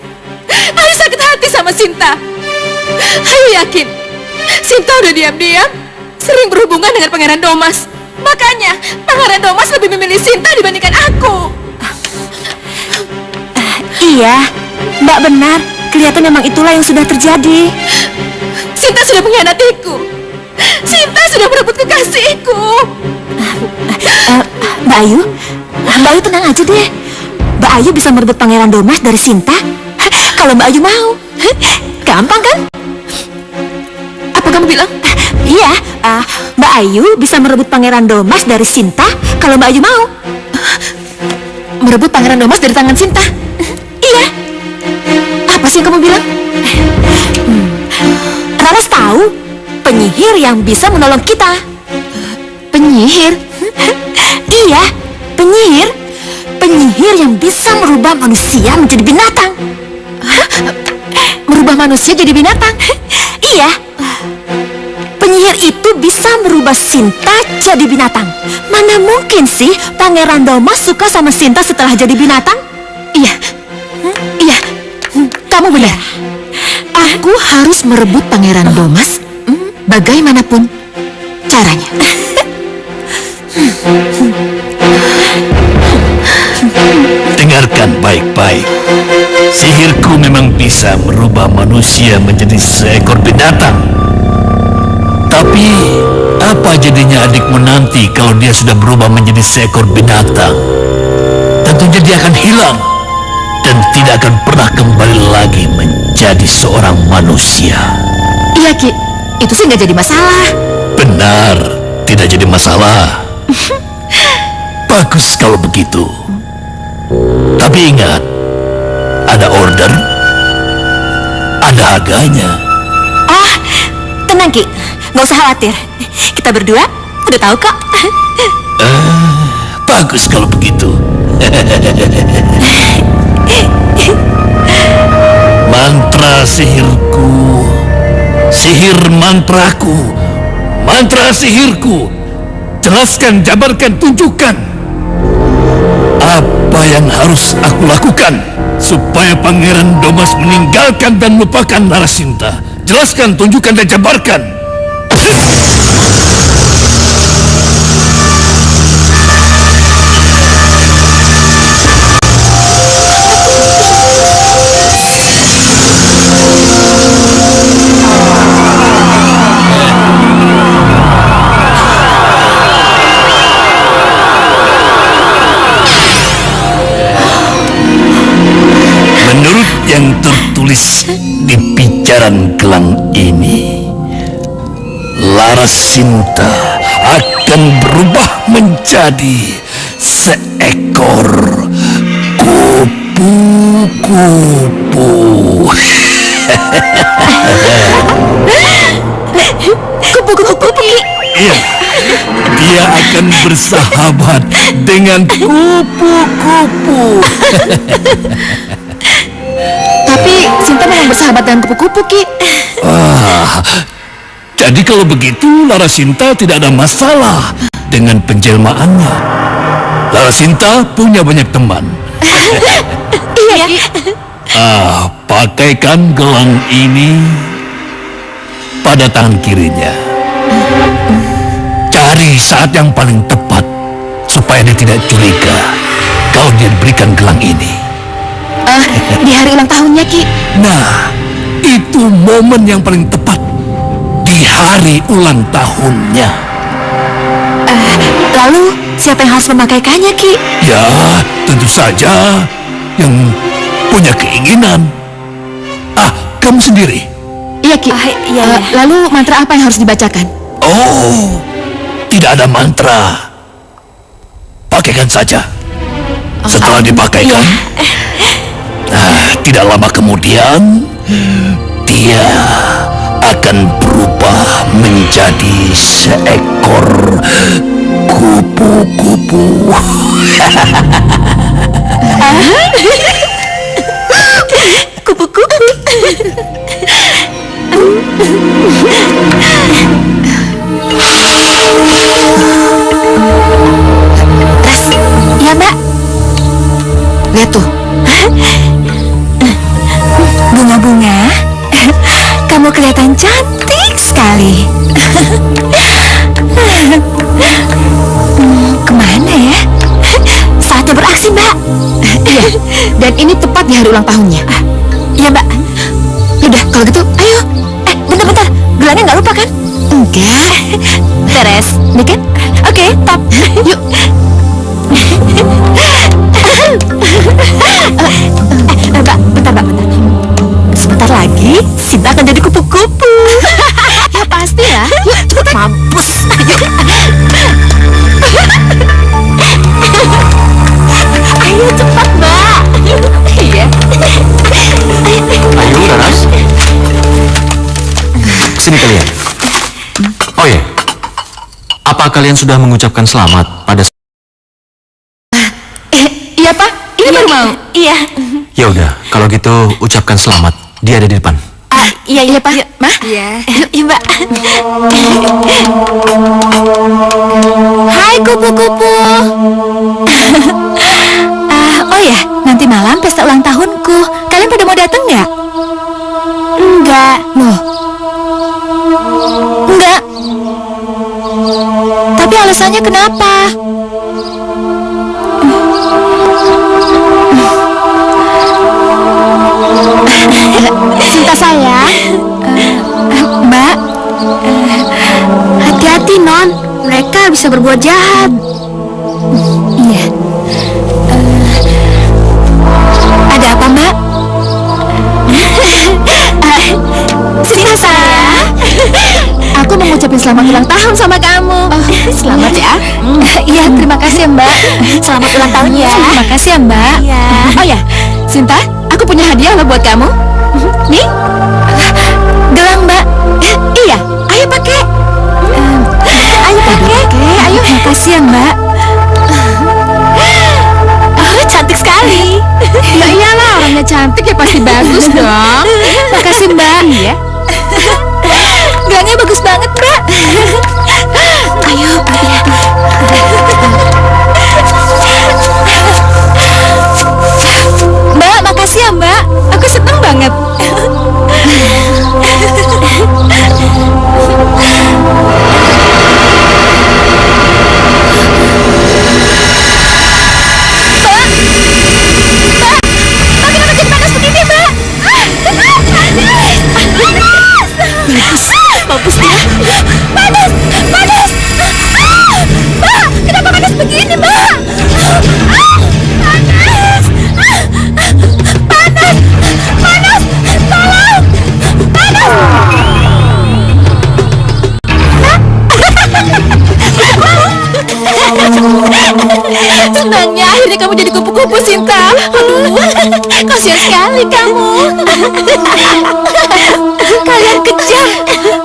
Ayu sakit hati sama Sinta. Ayu yakin Sinta udah diam-diam sering berhubungan dengan Pangeran Domas. Makanya Pangeran Domas lebih memilih Sinta dibandingkan aku. Iya, Mbak benar. Kelihatan memang itulah yang sudah terjadi. Sinta sudah mengkhianatiku. Sinta sudah merebut kekasihku. Mbak Ayu tenang aja deh. Mbak Ayu bisa merebut Pangeran Domas dari Sinta kalau Mbak Ayu mau. Gampang kan? Apa kamu bilang? Iya, Mbak Ayu bisa merebut Pangeran Domas dari Sinta kalau Mbak Ayu mau. Merebut Pangeran Domas dari tangan Sinta? Iya. Apa sih yang kamu bilang? Laras tahu penyihir yang bisa menolong kita. Penyihir? Iya, penyihir. Penyihir yang bisa merubah manusia menjadi binatang. Merubah manusia jadi binatang? Iya. Penyihir itu bisa merubah Sinta jadi binatang. Mana mungkin sih Pangeran Domas suka sama Sinta setelah jadi binatang? Iya. Iya. Kamu benar. Aku harus merebut Pangeran Domas bagaimanapun caranya. Dengarkan baik-baik. Sihirku memang bisa merubah manusia menjadi seekor binatang. Tapi apa jadinya adikmu nanti kalau dia sudah berubah menjadi seekor binatang? Tentunya dia akan hilang dan tidak akan pernah kembali lagi menjadi seorang manusia. Iya, Ki. Itu sih nggak jadi masalah. Benar, tidak jadi masalah. Bagus kalau begitu. Tapi ingat, ada order, ada harganya. Oh, tenang Ki, nggak usah khawatir. Kita berdua udah tahu kok. Bagus kalau begitu. Mantra sihirku, sihir mantraku, mantra sihirku. Jelaskan, jabarkan, tunjukkan. Apa yang harus aku lakukan supaya Pangeran Domas meninggalkan dan melupakan Narasinta? Jelaskan, tunjukkan, dan jabarkan. kejaran gelang ini, Larasinta akan berubah menjadi seekor kupu-kupu. Kupu-kupu. Iya, dia akan bersahabat dengan kupu-kupu. Tapi Sinta memang bersahabat dengan kupu-kupu, Ki. Jadi kalau begitu Larasinta tidak ada masalah dengan penjelmaannya. Larasinta punya banyak teman. Iya, Ki. Pakaikan gelang ini pada tangan kirinya. Cari saat yang paling tepat supaya dia tidak curiga kalau dia diberikan gelang ini. Di hari ulang tahunnya, Ki. Nah, itu momen yang paling tepat. Di hari ulang tahunnya. Lalu, siapa yang harus memakaikannya, Ki? Ya, tentu saja yang punya keinginan. Kamu sendiri. Iya, Ki. Iya. Lalu mantra apa yang harus dibacakan? Oh, tidak ada mantra. Pakaikan saja. Setelah dipakaikan, tidak lama kemudian dia akan berubah menjadi seekor kupu-kupu. Kupu-kupu. Iya, Mbak. Lihat tuh. Bunga-bunga, kamu kelihatan cantik sekali. Kemana ya? Saatnya beraksi, Mbak. Iya, dan ini tepat di hari ulang tahunnya. Iya, Mbak. Yaudah, kalau gitu, ayo. Bentar-bentar. Gelangnya nggak lupa kan? Enggak. Beres. Nih kan? Oke, top. Yuk. Mbak, bentar. Sebentar lagi, Sinta akan jadi kupu-kupu. Ya pasti ya. Yuk, cepetan. Mampus. Ayo cepat, Mbak. Iya. Ayo, Laras. Sini kalian. Oh ya, apa kalian sudah mengucapkan selamat pada... Iya, Pak. Ini baru mau. Iya. Ya udah, kalau gitu ucapkan selamat. Dia ada di depan. Iya, Pak. Mah? Iya. Iya, Mbak. Hai, kupu-kupu. Oh ya, nanti malam pesta ulang tahunku. Kalian pada mau datang nggak? Enggak. Loh, Enggak. Tapi alasannya kenapa? Sinta sayang. Mbak, hati-hati, Non. Mereka bisa berbuat jahat. Iya. Ada apa, Mbak? Sinta sayang. Aku mau ngucapin selamat ulang tahun sama kamu. Selamat ya. Iya, terima kasih ya, Mbak. Selamat ulang tahun ya. Terima kasih ya, Mbak. Iya. Oh ya, Sinta, aku punya hadiah loh buat kamu. Nih, Gelang, Mbak. iya, ayo pakai. Ayo pakai. Ayo. Makasih ya, Mbak. Oh, cantik sekali. Ya iyalah, orangnya cantik ya pasti bagus dong. Makasih, Mbak. Iya. Gelangnya bagus banget, Mbak. Ayo. Mbak, makasih ya, Mbak. Aku senang banget. Mampus dia. Panas! Panas! Mbak! Kenapa panas begini, Mbak? Panas! Panas! Panas! Tolong! Panas! Kasihan sekali kamu. Kalian kejam.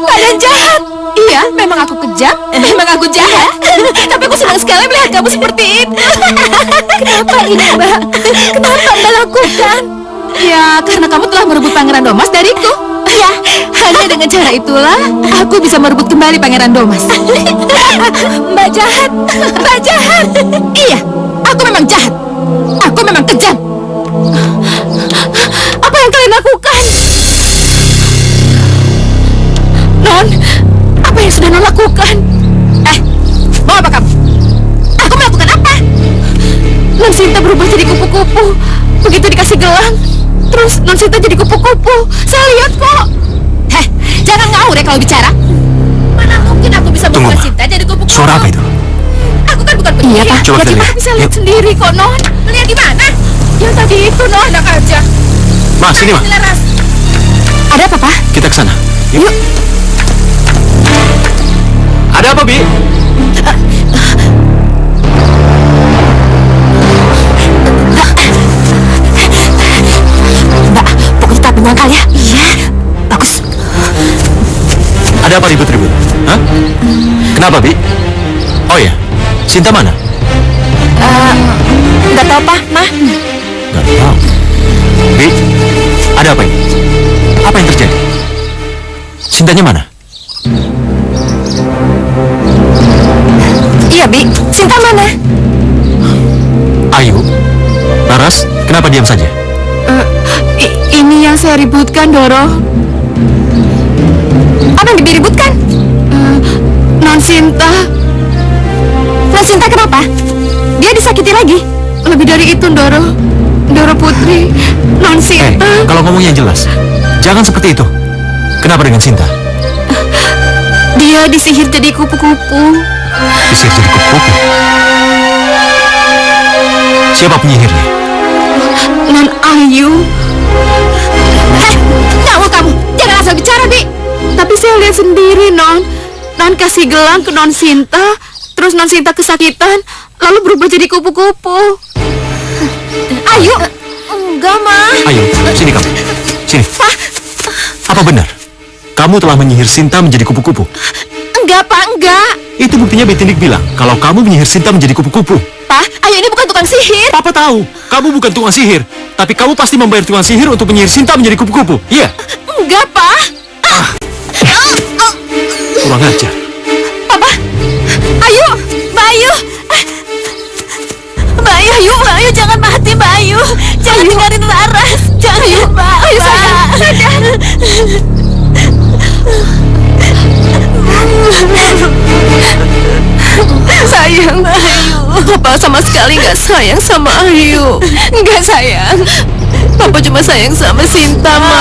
Kalian jahat. Iya, memang aku kejam. Memang aku jahat. Tapi aku senang sekali melihat kamu seperti itu. Kenapa ini, Mbak? Kenapa Mbak lakukan? Ya, karena kamu telah merebut Pangeran Domas dariku. Ya, hanya dengan cara itulah aku bisa merebut kembali Pangeran Domas. Mbak jahat. Mbak jahat. Iya, aku memang jahat. Aku memang kejam. Apa yang kalian lakukan? Non, apa yang sudah Non lakukan? Mau apa kamu? Aku melakukan apa? Non Sinta berubah jadi kupu-kupu. Begitu dikasih gelang, terus Non Sinta jadi kupu-kupu. Saya lihat kok. Jangan ngawur ya kalau bicara. Mana mungkin aku bisa Tunggu, berubah Ma. Sinta jadi kupu-kupu? Suara apa itu? Aku kan bukan penyihir. Iya, Pak. Coba kita lihat. Bisa lihat Yuk. sendiri kok, Non. Lihat di mana? Yang tadi itu, Non. Enak aja. Ma, sini, Ma. Laras. Ada apa, Pak? Kita ke sana. Yuk. Ada apa, Bi? Mbak, pokoknya tak menyangkal ya. Iya. Bagus. Ada apa ribut-ribut? Hah? Kenapa, Bi? Oh ya, Sinta mana? Nggak tahu, Pak. Mah. Gak tahu. Bi, ada apa ini? Apa yang terjadi? Sintanya mana? Iya, Bi. Sinta mana? Ayu? Laras, kenapa diam saja? Ini yang saya ributkan, Doro. Apa yang diributkan? Non Sinta. Non Sinta kenapa? Dia disakiti lagi? Lebih dari itu, Doro. Doro Putri, Non Sinta. Kalau ngomongnya jelas, jangan seperti itu. Kenapa dengan Sinta? Dia disihir jadi kupu-kupu. Disihir jadi kupu-kupu. Siapa penyihirnya? Non Ayu. Ngawur kamu. Jangan asal bicara, Bi. Tapi saya lihat sendiri, Non. Non kasih gelang ke Non Sinta, terus Non Sinta kesakitan, lalu berubah jadi kupu-kupu. Ayu. Enggak, Ma. Ayu, sini kamu. Sini. Apa benar? Kamu telah menyihir Sinta menjadi kupu-kupu? Enggak, Pak, enggak. Itu buktinya Betindik bilang kalau kamu menyihir Sinta menjadi kupu-kupu. Pak, Ayu ini bukan tukang sihir. Papa tahu, kamu bukan tukang sihir. Tapi kamu pasti membayar tukang sihir untuk menyihir Sinta menjadi kupu-kupu. Iya? Enggak, Pak. Kurang ajar. Papa. Ayu, Mbak Ayu. Mbak Ayu, Mbak Ayu jangan mati, Mbak Ayu. Jangan tinggalin Laras. Jangan, Mbak. Ayu sayang, sadar. Sayang, Ayu. Papa sama sekali nggak sayang sama Ayu. Nggak sayang. Papa cuma sayang sama Sinta, Ma.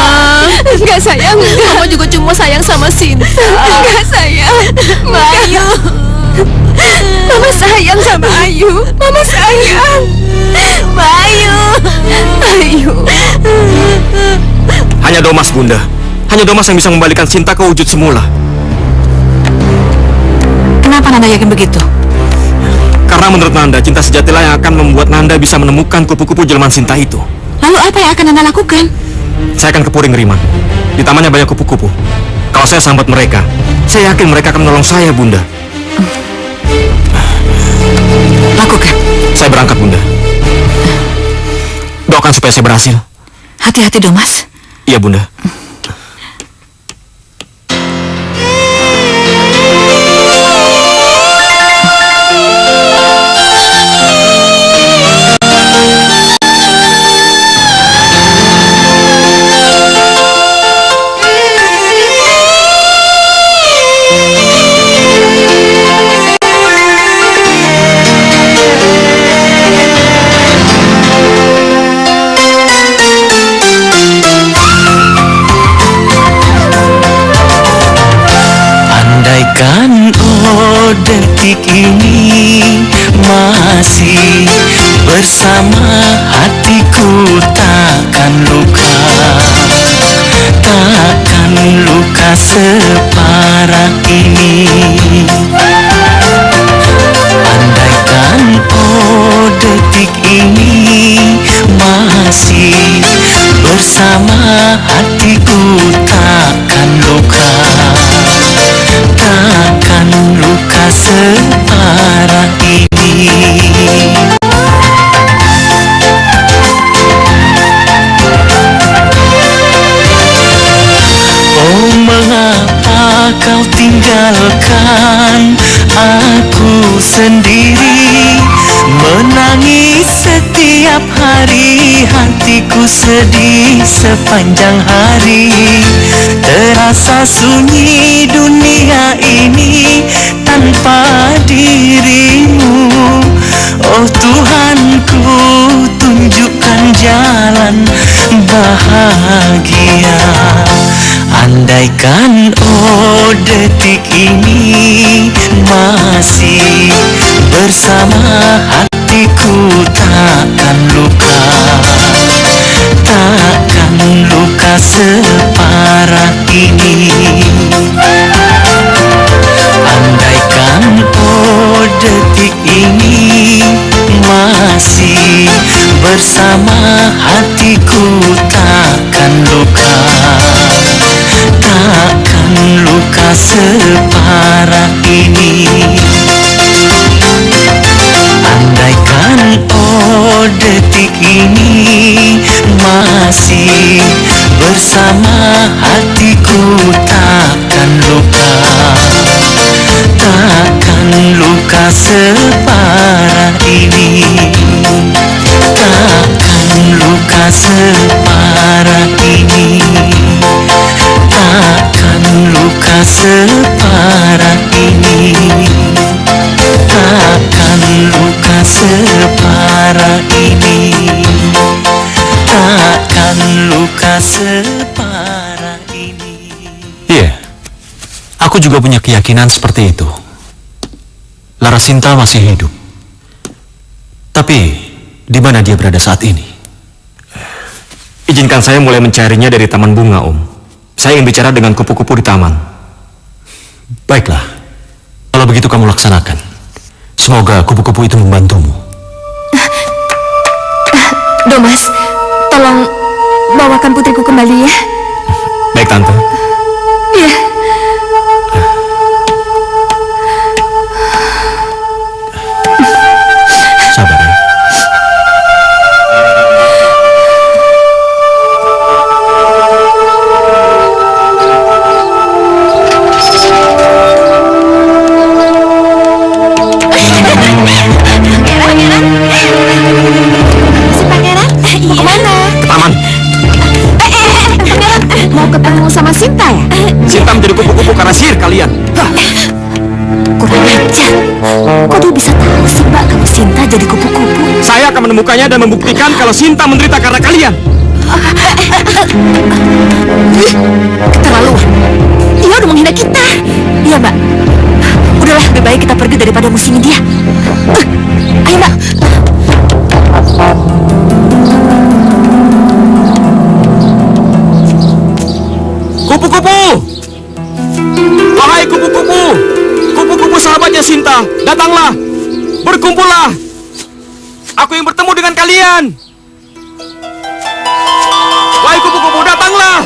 Nggak sayang. Mama juga cuma sayang sama Sinta. Nggak sayang. Mbak Ayu. Mama sayang sama Ayu. Mama sayang. Mbak Ayu. Ayu. Hanya Domas, Bunda. Hanya Domas yang bisa membalikan Sinta ke wujud semula. Kenapa Nanda yakin begitu? Karena menurut Nanda, cinta sejatilah yang akan membuat Nanda bisa menemukan kupu-kupu jelmaan Sinta itu. Lalu apa yang akan Nanda lakukan? Saya akan ke Puring Ngeriman. Di tamannya banyak kupu-kupu. Kalau saya sambat mereka, saya yakin mereka akan menolong saya, Bunda. Lakukan. Saya berangkat, Bunda. Doakan supaya saya berhasil. Hati-hati, Domas. Iya, Bunda. Andaikan detik ini masih bersama hatiku, takkan luka, takkan luka separah ini. Andaikan detik ini masih bersama hatiku takkan luka, takkan luka separah ini. Oh, mengapa kau tinggalkan aku sendiri, menangis setiap hari, hatiku sedih sepanjang hari. Terasa sunyi dunia ini tanpa dirimu. Oh Tuhanku, tunjukkan jalan bahagia. Andaikan oh detik ini masih bersama, hatiku takkan luka, takkan luka separah ini. Andaikan oh detik ini masih bersama, hatiku takkan luka, takkan luka separah ini. Andaikan oh detik ini masih bersama, hatiku takkan luka, takkan luka separah ini. Takkan luka separah ini, takkan luka separah ini, takkan luka separah ini, takkan luka separah ini. Iya, aku juga punya keyakinan seperti itu. Larasinta masih hidup. Tapi, di mana dia berada saat ini? Izinkan saya mulai mencarinya dari taman bunga, Om. Saya ingin bicara dengan kupu-kupu di taman. Baiklah, kalau begitu kamu laksanakan. Semoga kupu-kupu itu membantumu. Domas, tolong bawakan putriku kembali ya. Baik, Tante. Iya. Sabar ya. Mau ketemu sama Sinta ya? Sinta menjadi kupu-kupu karena sihir kalian. Kurang ajar. Kok dia bisa tahu sih, Mbak, kalau Sinta jadi kupu-kupu? Saya akan menemukannya dan membuktikan kalau Sinta menderita karena kalian. Keterlaluan. Dia udah menghina kita. Iya, Mbak. Udahlah, lebih baik kita pergi daripada musuhin dia. Ayo, Mbak. Kupu-kupu! Wahai kupu-kupu! Kupu-kupu sahabatnya Sinta, datanglah! Berkumpullah! Aku ingin bertemu dengan kalian! Wahai kupu-kupu, datanglah!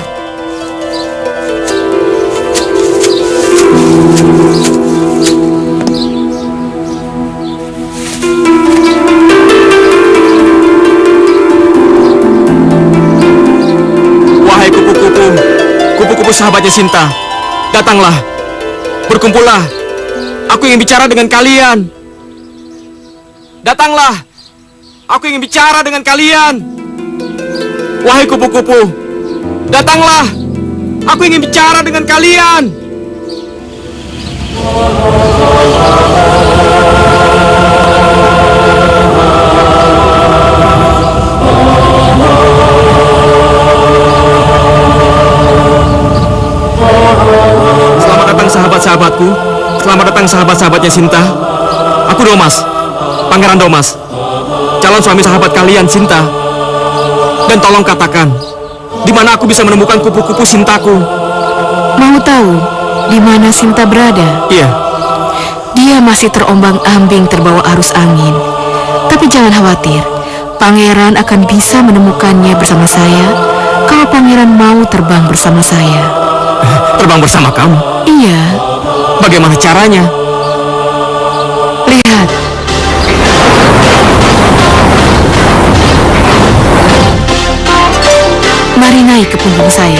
Wahai kupu-kupu, kupu-kupu sahabatnya Sinta, datanglah, berkumpullah. Aku ingin bicara dengan kalian. Datanglah, aku ingin bicara dengan kalian. Wahai kupu-kupu, datanglah, aku ingin bicara dengan kalian. Selamat datang sahabat-sahabatku. Selamat datang sahabat-sahabatnya Sinta. Aku Domas, Pangeran Domas, calon suami sahabat kalian Sinta. Dan tolong katakan, di mana aku bisa menemukan kupu-kupu Sintaku? Mau tahu di mana Sinta berada? Iya. Dia masih terombang-ambing terbawa arus angin. Tapi jangan khawatir, Pangeran akan bisa menemukannya bersama saya Pangeran mau terbang bersama saya. Terbang bersama kamu? Iya. Bagaimana caranya? Lihat. Mari naik ke punggung saya.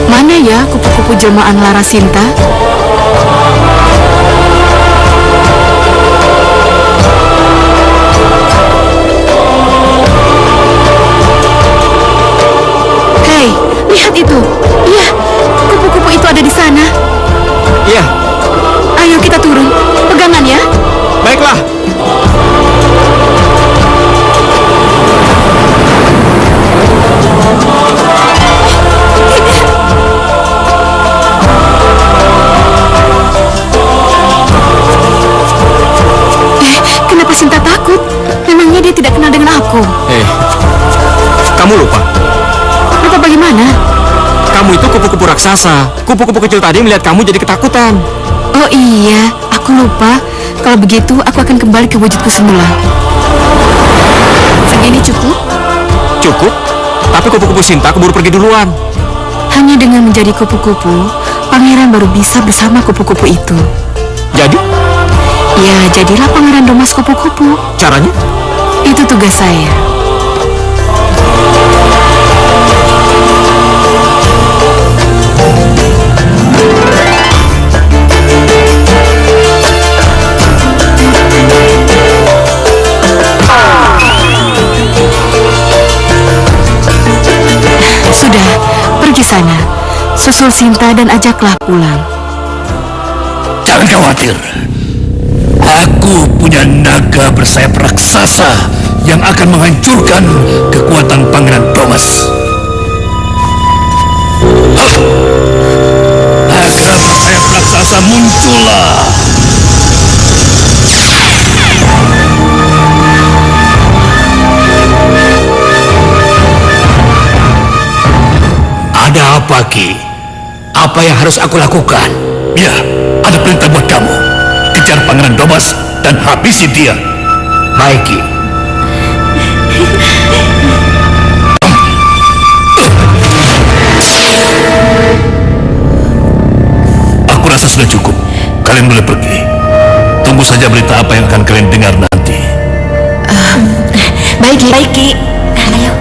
Mana ya kupu-kupu jelmaan Larasinta? Hei, lihat itu. Iya, kupu-kupu itu ada di sana. Iya. Ayo kita turun. Pegangan ya. Baiklah. Kenapa Sinta takut? Memangnya dia tidak kenal dengan aku? Kamu lupa? Lupa bagaimana? Kamu itu kupu-kupu raksasa. Kupu-kupu kecil tadi melihat kamu jadi ketakutan. Oh iya, aku lupa. Kalau begitu, aku akan kembali ke wujudku semula. Segini cukup? Cukup? Tapi kupu-kupu Sinta keburu pergi duluan. Hanya dengan menjadi kupu-kupu, pangeran baru bisa bersama kupu-kupu itu. Jadi? Ya, jadilah pangeran Domas kupu-kupu. Caranya? Itu tugas saya. Sudah, pergi sana. Susul Sinta dan ajaklah pulang. Jangan khawatir. Aku punya naga bersayap raksasa yang akan menghancurkan kekuatan Pangeran Domas. Naga bersayap raksasa muncullah. Ada apa, Ki? Apa yang harus aku lakukan? Ya, ada perintah buat kamu. Kejar Pangeran Domas dan habisi dia. Baik, Ki. Aku rasa sudah cukup. Kalian boleh pergi. Tunggu saja berita apa yang akan kalian dengar nanti. Baik, Ki. Baik, Ki. Ayo.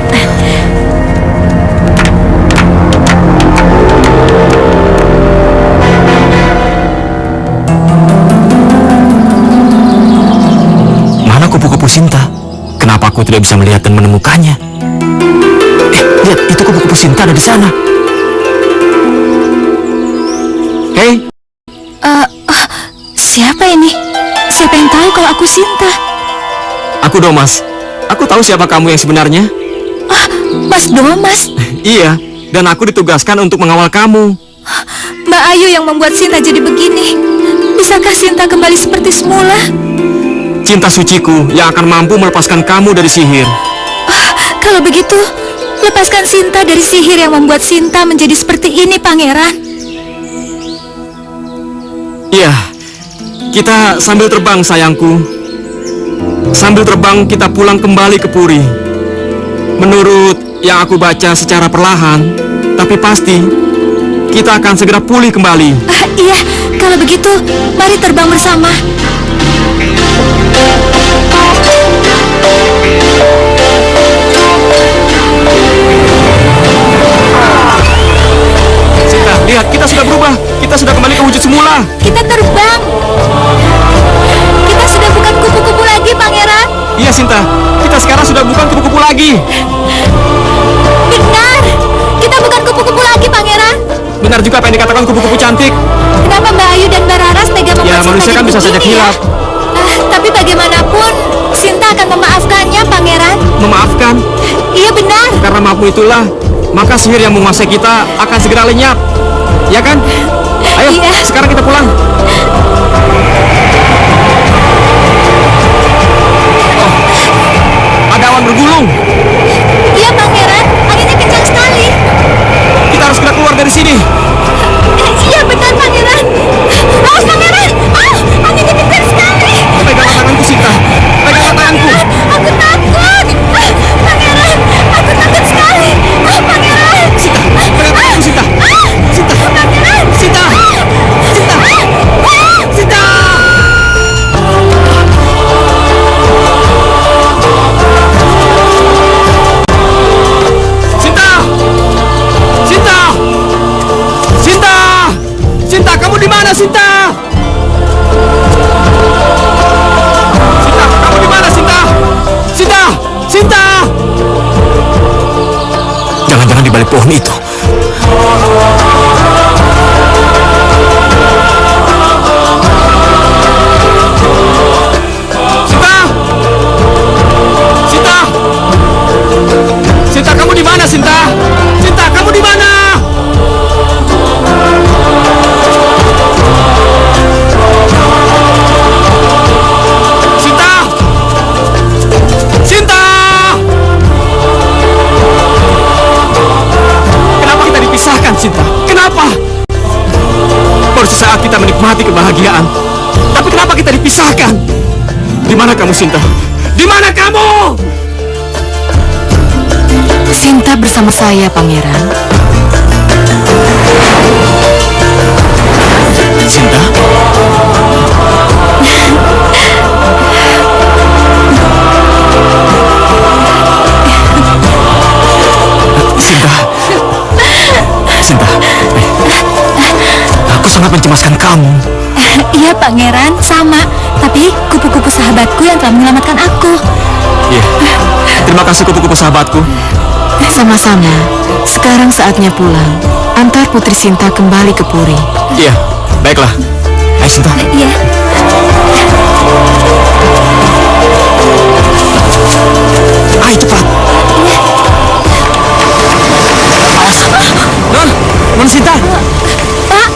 Mana kupu-kupu Sinta? Kenapa aku tidak bisa melihat dan menemukannya? Lihat, itu kupu-kupu Sinta ada di sana. Hei, Siapa ini? Siapa yang tahu kalau aku Sinta? aku Domas. Aku tahu siapa kamu yang sebenarnya. Mas Domas. Iya, dan aku ditugaskan untuk mengawal kamu. Mbak Ayu yang membuat Sinta jadi begini. Bisakah Sinta kembali seperti semula? Cinta suciku yang akan mampu melepaskan kamu dari sihir. Kalau begitu, lepaskan Sinta dari sihir yang membuat Sinta menjadi seperti ini, Pangeran. Iya, kita sambil terbang sayangku. Sambil terbang kita pulang kembali ke Puri. Menurut yang aku baca secara perlahan, tapi pasti kita akan segera pulih kembali. Iya, kalau begitu, mari terbang bersama. Sinta, lihat, kita sudah berubah. Kita sudah kembali ke wujud semula. Kita terbang. Kita sudah bukan kupu-kupu lagi, Pangeran. Iya, Sinta. Kita sekarang sudah bukan kupu-kupu lagi. Benar. Kita bukan kupu-kupu lagi, Pangeran. Benar juga apa yang dikatakan kupu-kupu cantik. Kenapa Mbak Ayu dan Mbak Raras tega membuat Ya, Sinta manusia kan jadi bisa saja begini, kilap. Tapi bagaimanapun, Sinta akan memaafkannya, Pangeran. Memaafkan. Iya benar. Karena maafmu itulah, maka sihir yang menguasai kita akan segera lenyap. Ya kan? Ayo, Iya. sekarang kita pulang. Ada awan bergulung. Iya, Pangeran. Anginnya kencang sekali. Kita harus segera keluar dari sini. Iya, benar, Pangeran. Awas, Pangeran. Anginnya kencang sekali. Peganglah tanganku, Sinta. Peganglah tanganku. Aku takut. Pangeran, aku takut sekali. Pangeran. Sinta, pegang tanganku, Sinta. Sinta. Pangeran. Sinta. Sinta. Sinta. Sinta. Sinta. Sinta. Sinta, kamu di mana, Sinta? Sinta, kamu di mana, Sinta? Sinta. Sinta. Jangan-jangan di balik pohon itu. Sinta! Sinta! Sinta, kamu di mana, Sinta? Sinta, kamu di mana? Sinta! Sinta! Kenapa kita dipisahkan, Sinta? Kenapa? Baru sesaat kita menikmati kebahagiaan. Tapi kenapa kita dipisahkan? Di mana kamu, Sinta? Di mana kamu? Sinta bersama saya, Pangeran. Sinta? Sinta. Sinta. Aku sangat mencemaskan kamu. Iya, Pangeran, sama. Tapi kupu-kupu sahabatku yang telah menyelamatkan aku. Iya. Terima kasih kupu-kupu sahabatku. Sama-sama. Sekarang saatnya pulang. Antar Putri Sinta kembali ke Puri. Iya, baiklah. Ayo, Sinta. Iya. Ayo, cepat. Non, Non Sinta. Pak.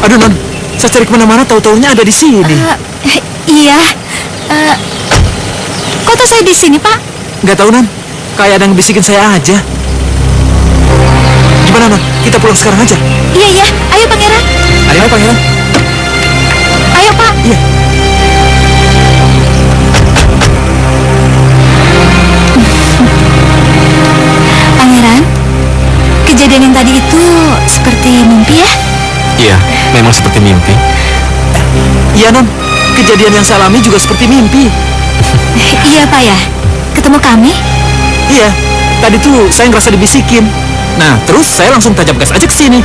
Aduh, Non. Saya cari kemana-mana, tahu-taunya ada di sini. Iya. Kok tahu saya di sini, Pak? Nggak tahu, Non. Kayak ada yang bisikin saya aja. Gimana, Non? Kita pulang sekarang aja. Iya, iya. Ayo, Pangeran. Ayo, Pangeran. Ayo, Pak. Iya. Pangeran, kejadian yang tadi itu seperti mimpi ya? Iya, memang seperti mimpi. Iya, Non. Kejadian yang saya alami juga seperti mimpi. Iya, Pak ya. Ketemu kami? Iya, tadi tuh saya ngerasa dibisikin. Nah, terus saya langsung tajam gas aja ke sini.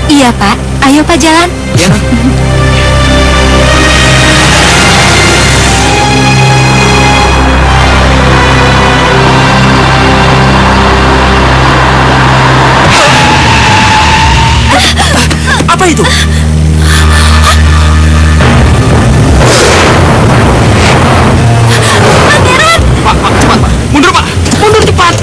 Iya, Pak. Ayo, Pak, jalan. Iya, Non. Apa itu? Pak, cepat, Pak. Mundur, Pak. Mundur cepat.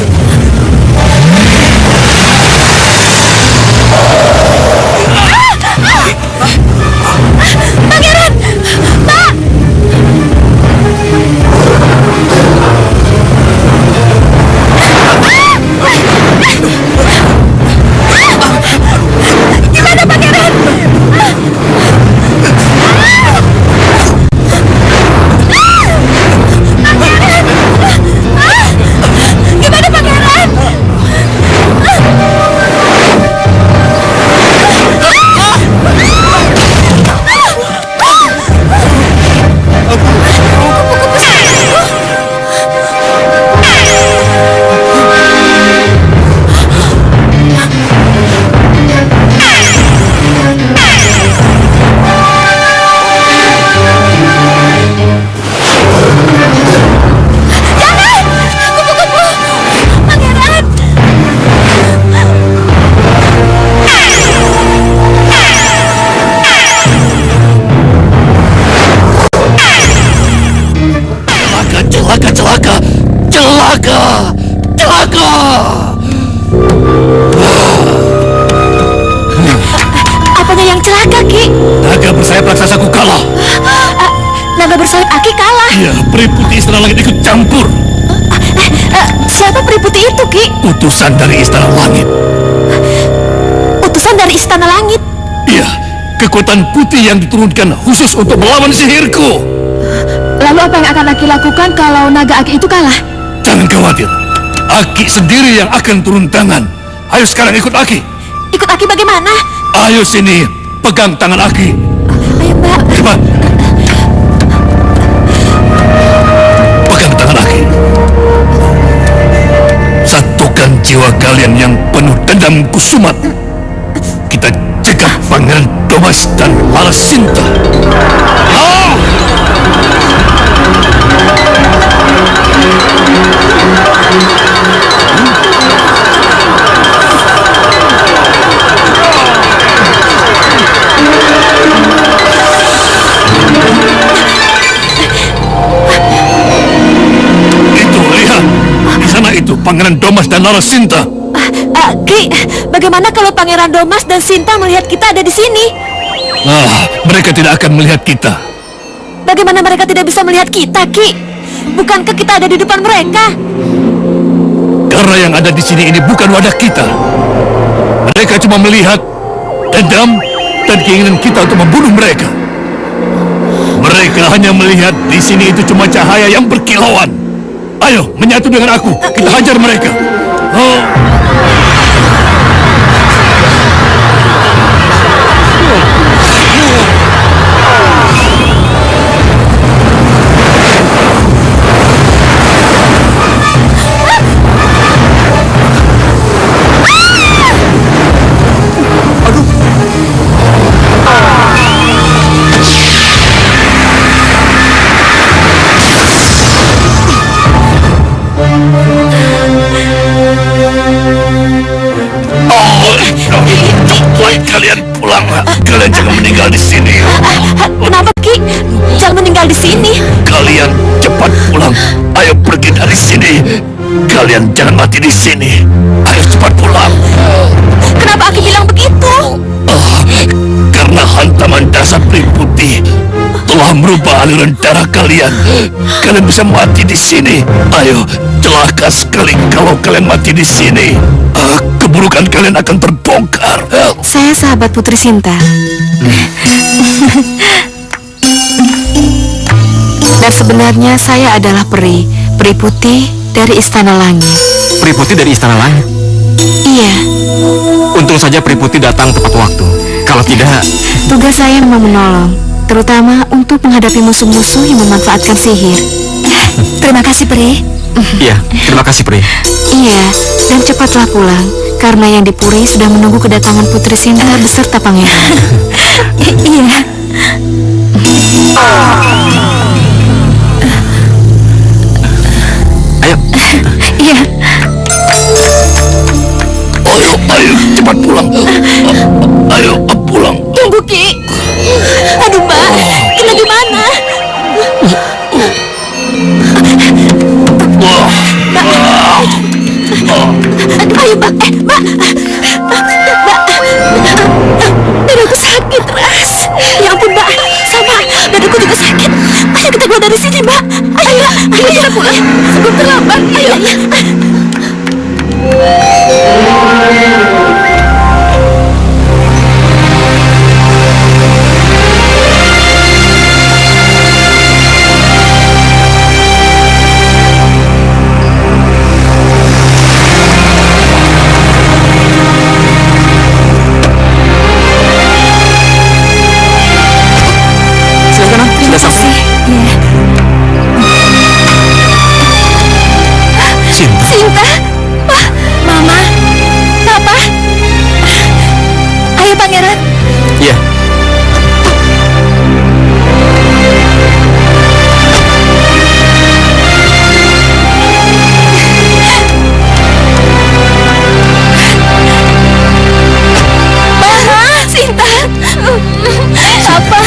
bersayap raksasaku kalah. Naga bersayap Aki kalah. Iya, peri putih Istana Langit ikut campur. Siapa peri putih itu, Ki? Utusan dari Istana Langit. Utusan dari Istana Langit. Iya, kekuatan putih yang diturunkan khusus untuk melawan sihirku. Lalu apa yang akan Aki lakukan kalau naga Aki itu kalah? Jangan khawatir, Aki sendiri yang akan turun tangan. Ayo sekarang ikut Aki. Ikut Aki bagaimana? Ayo sini, pegang tangan Aki. Ayo, Mbak. Cepat. Pegang tangan Aki. Satukan jiwa kalian yang penuh dendam kusumat. Kita cegat Pangeran Domas dan Larasinta. Ah! Itu, lihat. Di sana itu Pangeran Domas dan Larasinta. Ki, bagaimana kalau Pangeran Domas dan Sinta melihat kita ada di sini? Mereka tidak akan melihat kita. Bagaimana mereka tidak bisa melihat kita, Ki? Bukankah kita ada di depan mereka? Karena yang ada di sini ini bukan wadah kita. Mereka cuma melihat dendam dan keinginan kita untuk membunuh mereka. Mereka hanya melihat di sini itu cuma cahaya yang berkilauan. Ayo, menyatu dengan aku. Kita hajar mereka. Oh. Kalian pulang, kalian jangan meninggal di sini. Kenapa, Ki? Jangan meninggal di sini. Kalian cepat pulang. Ayo pergi dari sini. Kalian jangan mati di sini. Ayo cepat pulang. Kenapa Aki bilang begitu? Karena hantaman dasar peri putih telah merubah aliran darah kalian. Kalian bisa mati di sini. Ayo, celaka sekali kalau kalian mati di sini. Keburukan kalian akan terbongkar. Saya sahabat Putri Sinta. Dan sebenarnya saya adalah peri putih dari Istana Langit. Peri putih dari Istana Langit. Iya, Untung saja peri putih datang tepat waktu. Kalau tidak, tugas saya memang menolong, terutama untuk menghadapi musuh-musuh yang memanfaatkan sihir. Terima kasih, Peri. iya, terima kasih Peri. Iya, dan cepatlah pulang, karena yang di Puri sudah menunggu kedatangan Putri Sinta beserta pangeran. Iya. Ayo. Iya. Ayo, cepat pulang. Ayo, pulang. Tunggu, Ki. Aduh, Mbak. Kita gimana? Ayo, Mbak. Mbak. Mbak. Dadaku sakit, Ras. Ya ampun, Mbak. Sama, dadaku juga sakit. Ayo kita keluar dari sini, Mbak. Ayo, kita pulang. Sebelum terlambat. Ayo. Sudah sampai. Sinta. Sinta. Wah, Mama. Papa. Ayo, Pangeran. Iya. Mama, Sinta. Papa.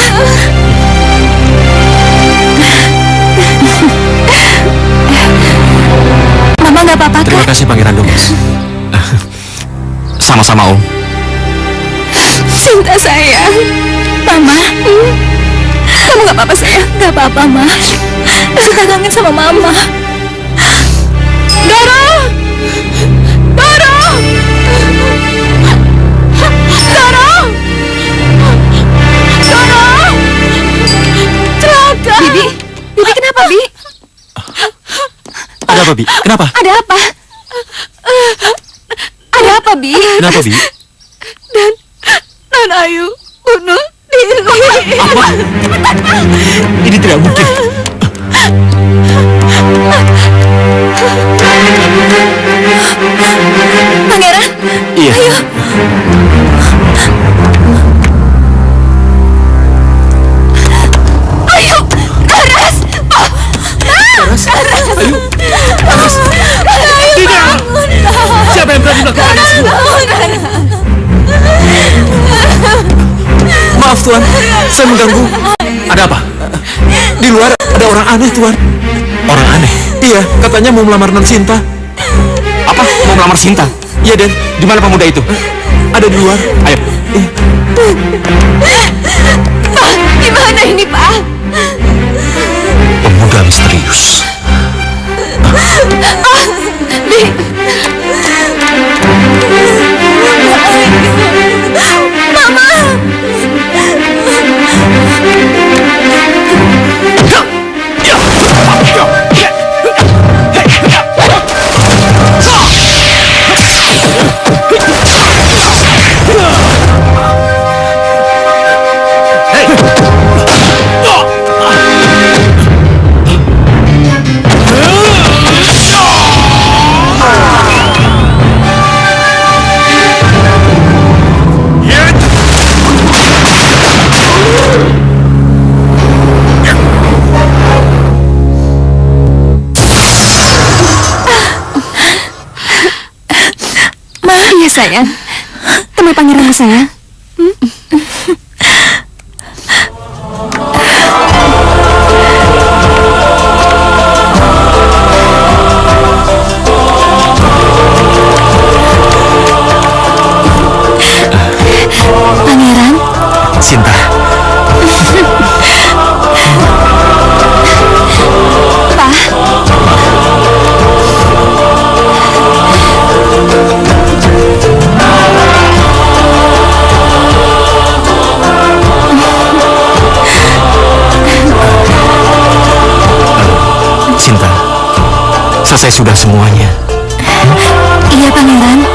Mama nggak apa-apa Terima kan? kasih Pangeran Domas. Sama-sama Om. Sinta sayang. Mama, kamu gak apa-apa sayang? Gak apa-apa, Ma. Sinta kangen sama Mama. Doro! Doro! Doro! Doro! Celaka! Bibi kenapa, Bi? Ada apa, Bi? Kenapa? Ada apa? Ada apa, Bi? Kenapa, Bi? Dan Ayu bunuh diri. Apa? Ini tidak mungkin. Pangeran, Iya. ayo. Ayu! Laras! Laras? Ayu! Laras! Tidak! Siapa yang berani melakukan ini semua? Maaf, Tuan. Saya mengganggu. Ada apa? Di luar ada orang aneh, Tuan. Orang aneh? Iya, katanya mau melamar Non Sinta. Apa? Mau melamar Sinta? Iya, Den. Di mana pemuda itu? Ada di luar. Ayo. Pak, gimana ini, Pak? Pemuda misterius. Bi! Mama! Iya sayang. Temui pangeranmu sayang. Pangeran. Sinta. Sinta, selesai sudah semuanya. Iya pangeran.